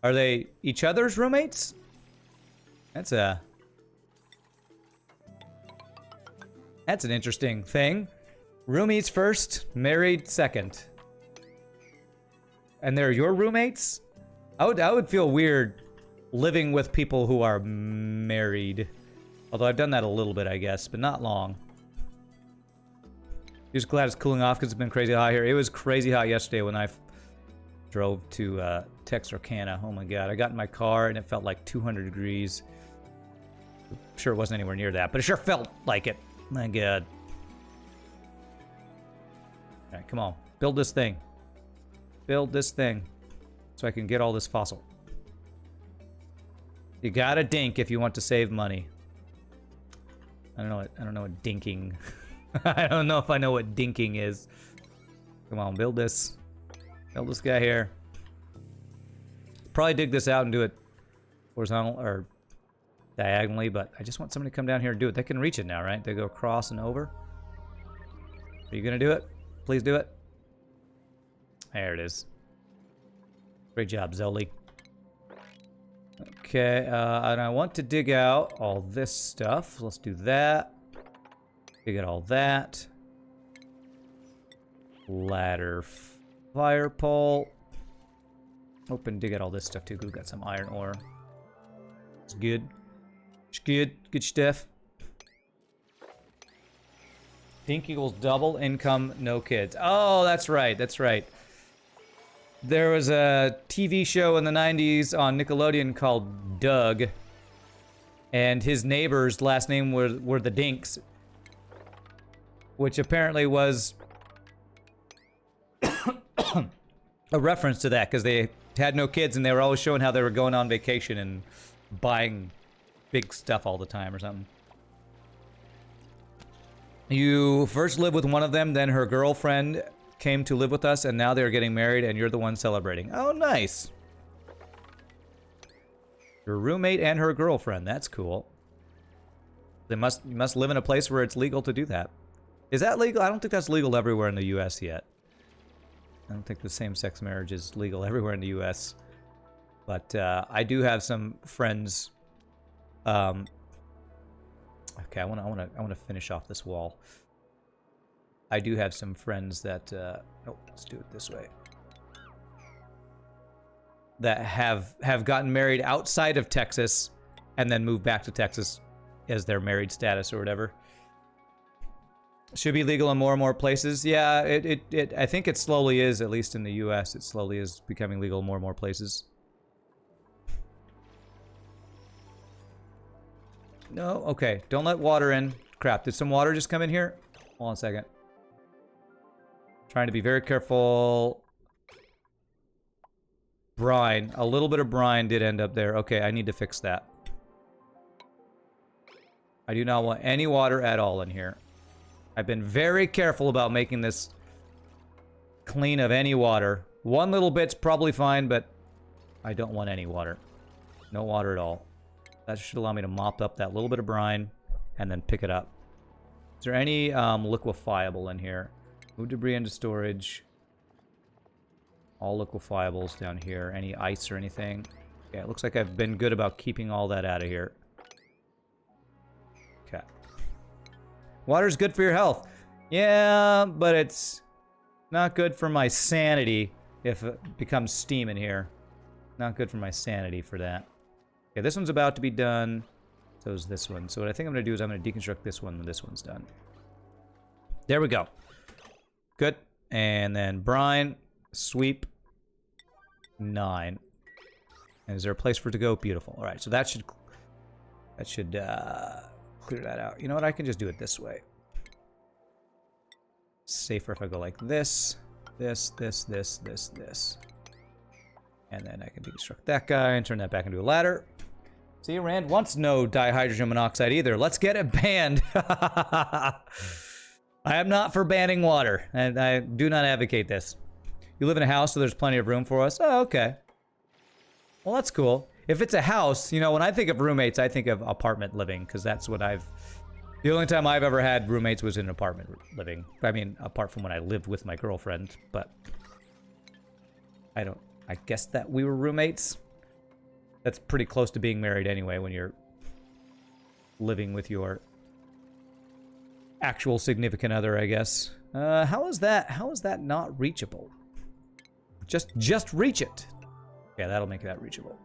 Are they each other's roommates? That's an interesting thing. Roomies first, married second. And they're your roommates? I would feel weird living with people who are married. Although I've done that a little bit, I guess, but not long. Just glad it's cooling off because it's been crazy hot here. It was crazy hot yesterday when I drove to Texarkana. Oh my god, I got in my car and it felt like 200 degrees. I'm sure it wasn't anywhere near that, but it sure felt like it. My god. Alright, come on. Build this thing. Build this thing. So I can get all this fossil. You gotta dink if you want to save money. I don't know what dinking... I don't know if I know what dinking is. Come on, build this. Build this guy here. Probably dig this out and do it horizontal or diagonally, but I just want somebody to come down here and do it. They can reach it now, right? They go across and over. Are you gonna do it? Please do it. There it is. Great job, Zoli. Okay, and I want to dig out all this stuff. Let's do that. Dig out all that. Ladder, fire pole. Open, dig out all this stuff too. We've got some iron ore. It's good. It's good. Good stuff. Dink equals double income, no kids. Oh, that's right. That's right. There was a TV show in the 90s on Nickelodeon called Doug. And his neighbor's last name were the Dinks. Which apparently was a reference to that, because they had no kids and they were always showing how they were going on vacation and buying big stuff all the time or something. You first lived with one of them, then her girlfriend came to live with us, and now they're getting married, and you're the one celebrating. Oh, nice. Your roommate and her girlfriend. That's cool. You must live in a place where it's legal to do that. Is that legal? I don't think that's legal everywhere in the U.S. yet. I don't think the same-sex marriage is legal everywhere in the U.S. But I do have some friends. Okay, I want to finish off this wall. I do have some friends that. Oh, let's do it this way. That have gotten married outside of Texas, and then moved back to Texas as their married status or whatever. Should be legal in more and more places. Yeah, I think it slowly is, at least in the U.S. It slowly is becoming legal in more and more places. No, okay. Don't let water in. Crap, did some water just come in here? Hold on a second. Trying to be very careful. Brine. A little bit of brine did end up there. Okay, I need to fix that. I do not want any water at all in here. I've been very careful about making this clean of any water. One little bit's probably fine, but I don't want any water. No water at all. That should allow me to mop up that little bit of brine and then pick it up. Is there any liquefiable in here? Move debris into storage. All liquefiables down here. Any ice or anything? Yeah, it looks like I've been good about keeping all that out of here. Okay. Water's good for your health. Yeah, but it's not good for my sanity if it becomes steam in here. Not good for my sanity for that. Okay, this one's about to be done. So is this one. So what I think I'm going to do is I'm going to deconstruct this one when this one's done. There we go. Good. And then brine, sweep, 9. And is there a place for it to go? Beautiful. All right, so that should clear that out. You know what? I can just do it this way. Safer if I go like this, this. And then I can deconstruct that guy and turn that back into a ladder. See, Rand wants no dihydrogen monoxide either. Let's get it banned. I am not for banning water, and I do not advocate this. You live in a house, so there's plenty of room for us. Oh, okay. Well, that's cool. If it's a house, you know, when I think of roommates, I think of apartment living, because that's what the only time I've ever had roommates was in apartment living. I mean, apart from when I lived with my girlfriend, but I guess that we were roommates. That's pretty close to being married anyway when you're living with your actual significant other, I guess. How is that not reachable? Just reach it. Yeah, that'll make that reachable.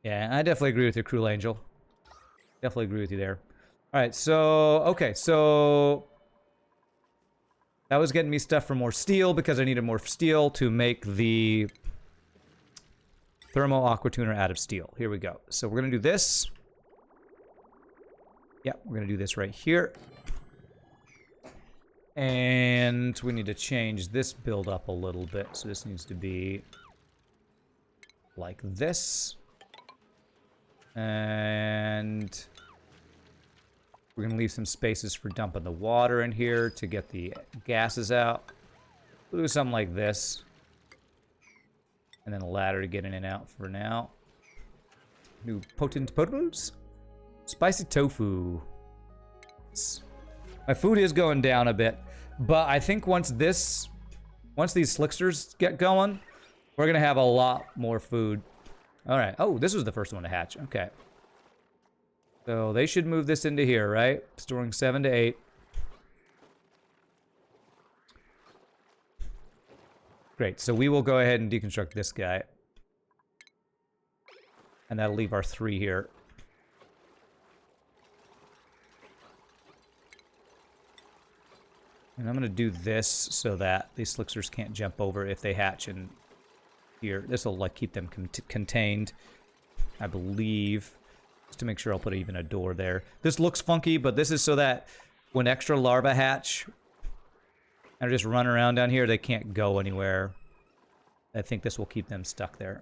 Yeah, I definitely agree with you, Cruel Angel. Definitely agree with you there. All right, so okay, so that was getting me stuff for more steel because I needed more steel to make the Thermo aqua tuner out of steel. Here we go. So we're gonna do this. Yeah, we're gonna do this right here. And we need to change this build up a little bit. So this needs to be like this. And we're going to leave some spaces for dumping the water in here to get the gases out. We'll do something like this. And then a ladder to get in and out for now. New potent potables. Spicy tofu. My food is going down a bit. But I think once these Slicksters get going, we're going to have a lot more food. All right. Oh, this was the first one to hatch. Okay. So they should move this into here, right? Storing 7 to 8. Great. So we will go ahead and deconstruct this guy. And that'll leave our 3 here. And I'm going to do this so that these Slicksters can't jump over if they hatch in here. This will like keep them contained, I believe. Just to make sure I'll put even a door there. This looks funky, but this is so that when extra larvae hatch and just run around down here, they can't go anywhere I think this will keep them stuck there.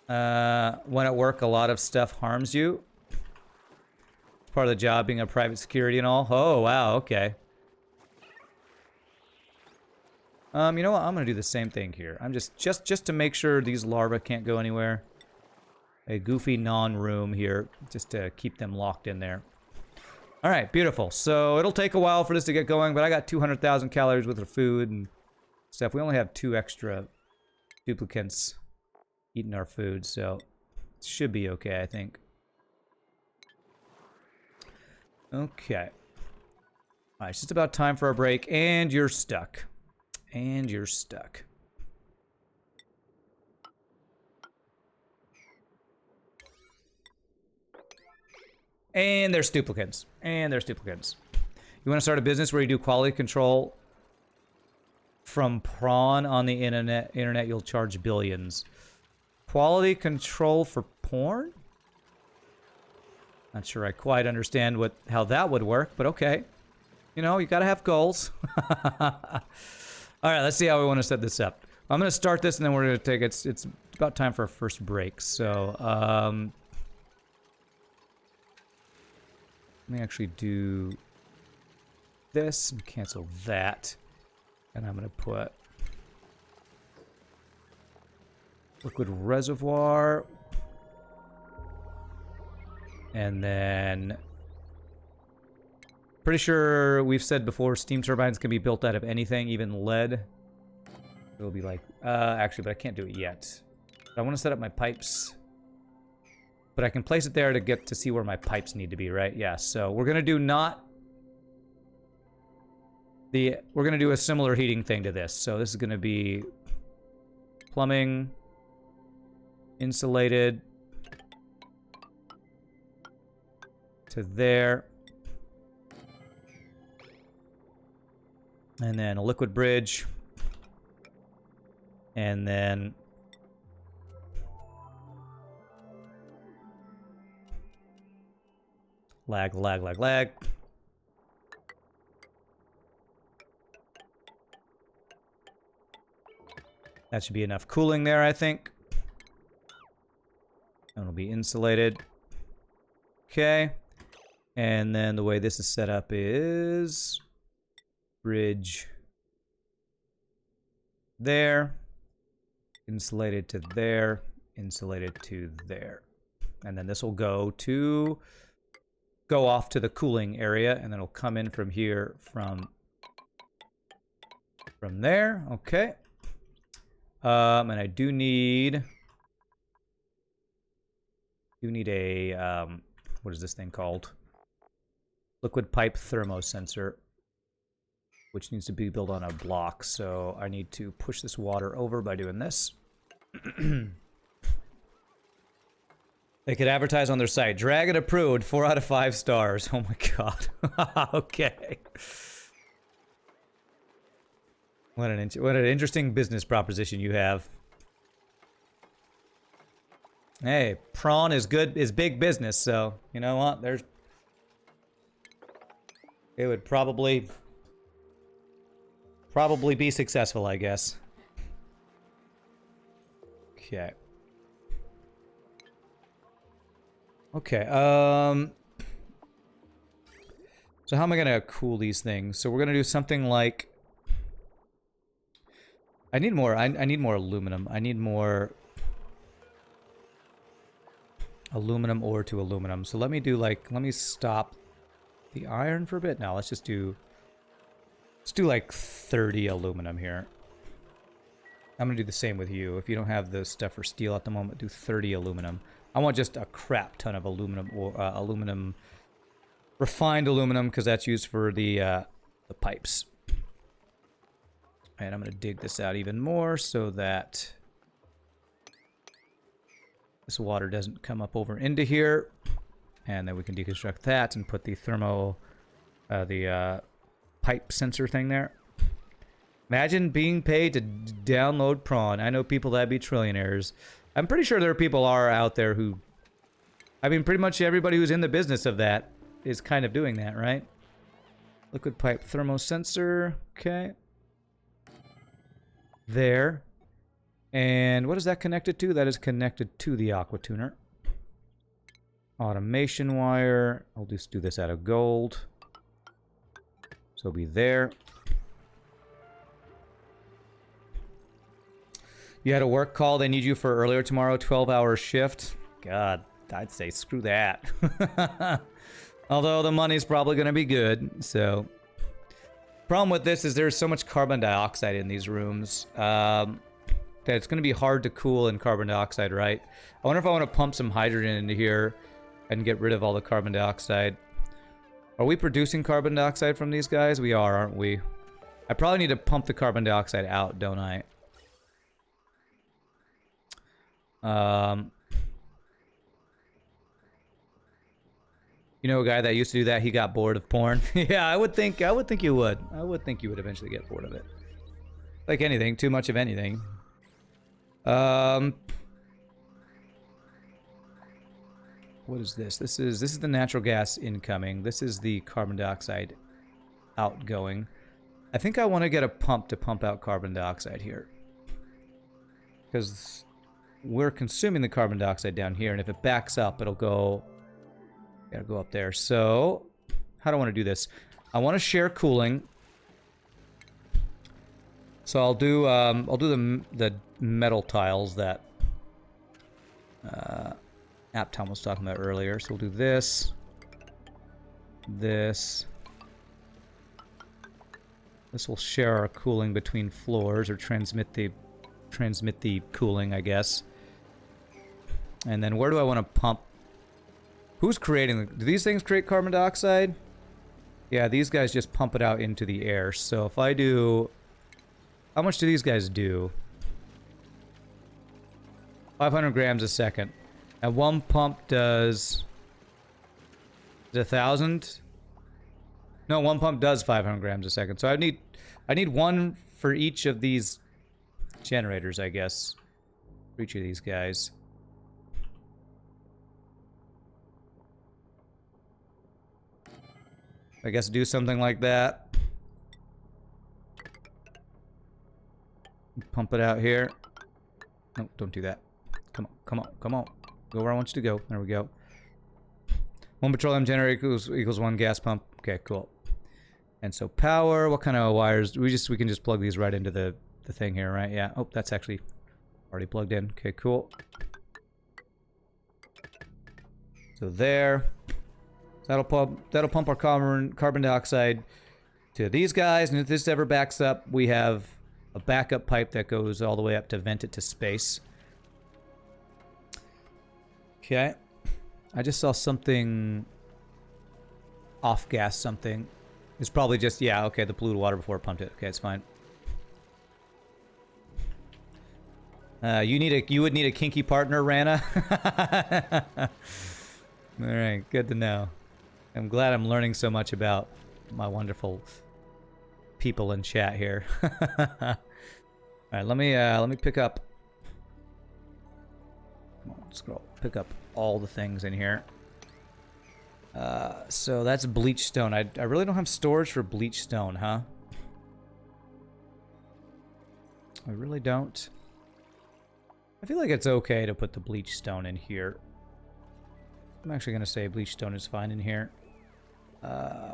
When at work, a lot of stuff harms you. It's part of the job, being a private security and all. Oh, wow, okay. You know what? I'm gonna do the same thing here. I'm just to make sure these larvae can't go anywhere. A goofy non-room here, just to keep them locked in there. All right, beautiful. So it'll take a while for this to get going, but I got 200,000 calories worth of food and stuff. We only have 2 extra duplicants eating our food, so it should be okay, I think. Okay. All right, it's just about time for a break, and you're stuck. And you're stuck. And there's duplicants. And there's duplicants. You want to start a business where you do quality control from prawn on the internet, you'll charge billions. Quality control for porn? Not sure I quite understand how that would work, but okay. You know, you gotta have goals. Alright, let's see how we want to set this up. I'm gonna start this and then we're gonna take it's about time for our first break. So, let me actually do this and cancel that. And I'm gonna put liquid reservoir. And then pretty sure we've said before steam turbines can be built out of anything, even lead. It'll be like actually, but I can't do it yet. I want to set up my pipes. But I can place it there to get to see where my pipes need to be, right? Yeah, so we're gonna do we're gonna do a similar heating thing to this. So this is gonna be plumbing, insulated to there. And then a liquid bridge. And then lag. That should be enough cooling there, I think. And it'll be insulated. Okay. And then the way this is set up is bridge there, insulated to there, insulated to there. And then this will go off to the cooling area, and then it'll come in from here from there. Okay. And I do need a what is this thing called? Liquid pipe thermo sensor, which needs to be built on a block. So I need to push this water over by doing this. They could advertise on their site. Dragon approved, 4 out of 5 stars. Oh my god. Okay. What an interesting business proposition you have. Hey, prawn is big business, so you know what? It would probably be successful, I guess. Okay. Okay, so how am I gonna cool these things? So we're gonna do something like I need more aluminum. I need more aluminum ore to aluminum. So let me stop the iron for a bit. Now let's do like 30 aluminum here. I'm gonna do the same with you. If you don't have the stuff for steel at the moment, do 30 aluminum. I want just a crap ton of aluminum, or refined aluminum, because that's used for the pipes. And I'm gonna dig this out even more so that this water doesn't come up over into here. And then we can deconstruct that and put the thermo, pipe sensor thing there. Imagine being paid to download prawn. I know people that'd be trillionaires. I'm pretty sure there are people out there who... I mean, pretty much everybody who's in the business of that is kind of doing that, right? Liquid pipe thermo sensor. Okay. there. And what is that connected to? That is connected to the aqua tuner. Automation wire. I'll just do this out of gold. So it'll be there. You had a work call. They need you for earlier tomorrow. 12-hour shift. God, I'd say screw that. Although the money's probably going to be good. So, problem with this is there's so much carbon dioxide in these rooms that it's going to be hard to cool in carbon dioxide, right? I wonder if I want to pump some hydrogen into here and get rid of all the carbon dioxide. Are we producing carbon dioxide from these guys? We are, aren't we? I probably need to pump the carbon dioxide out, don't I? You know a guy that used to do that, he got bored of porn? Yeah, I would think you would. I would think you would eventually get bored of it. Like anything, too much of anything. What is this? This is the natural gas incoming. This is the carbon dioxide outgoing. I think I want to get a pump to pump out carbon dioxide here. Because we're consuming the carbon dioxide down here, and if it backs up, it'll go... Gotta go up there. So, how do I want to do this? I want to share cooling. So I'll do the metal tiles that Aptom was talking about earlier. So we'll do this, this. This will share our cooling between floors, or transmit the cooling, I guess. And then where do I want to pump? Who's creating them? Do these things create carbon dioxide? Yeah, these guys just pump it out into the air. So if I do... How much do these guys do? 500 grams a second. And one pump does... Is it 1,000? No, one pump does 500 grams a second. So I need one for each of these generators, I guess. For each of these guys. I guess do something like that. Pump it out here. No, don't do that. Come on, come on, come on. Go where I want you to go. There we go. One petroleum generator equals one gas pump. Okay, cool. And so power, what kind of wires? We can just plug these right into the thing here, right? Yeah. Oh, that's actually already plugged in. Okay, cool. So there. That'll pump our carbon dioxide to these guys, and if this ever backs up, we have a backup pipe that goes all the way up to vent it to space. Okay. I just saw something off-gas something. It's probably just, yeah, okay, the polluted water before it pumped it. Okay, it's fine. You would need a kinky partner, Rana. All right, good to know. I'm glad I'm learning so much about my wonderful people in chat here. All right, let me pick up. Come on, scroll. Pick up all the things in here. So that's bleach stone. I really don't have storage for bleach stone, huh? I really don't. I feel like it's okay to put the bleach stone in here. I'm actually going to say bleach stone is fine in here.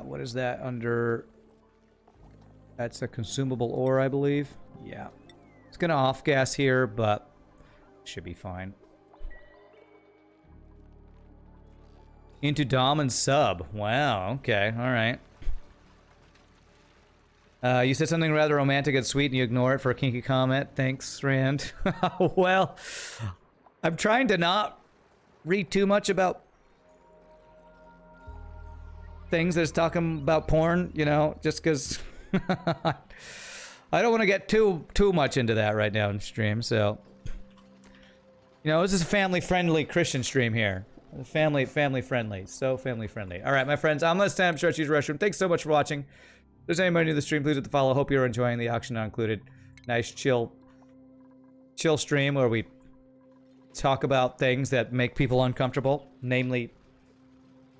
What is that under? That's a consumable ore, I believe. Yeah. It's going to off-gas here, but should be fine. Into Dom and sub. Wow, okay, alright. You said something rather romantic and sweet and you ignore it for a kinky comment. Thanks, Rand. Well, I'm trying to not read too much about things that's talking about porn, you know, just because I don't want to get too much into that right now in stream, so. You know, this is a family-friendly Christian stream here. Family friendly. So family friendly. All right, my friends, I'm going to stand up, stretch, use the restroom. Thanks so much for watching. If there's anybody new to the stream, please hit the follow. Hope you're enjoying the auction not included. Nice, chill stream where we talk about things that make people uncomfortable. Namely,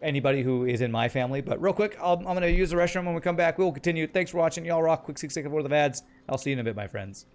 anybody who is in my family. But real quick, I'm going to use the restroom. When we come back, we will continue. Thanks for watching. Y'all rock. Quick 6 seconds worth of ads. I'll see you in a bit, my friends.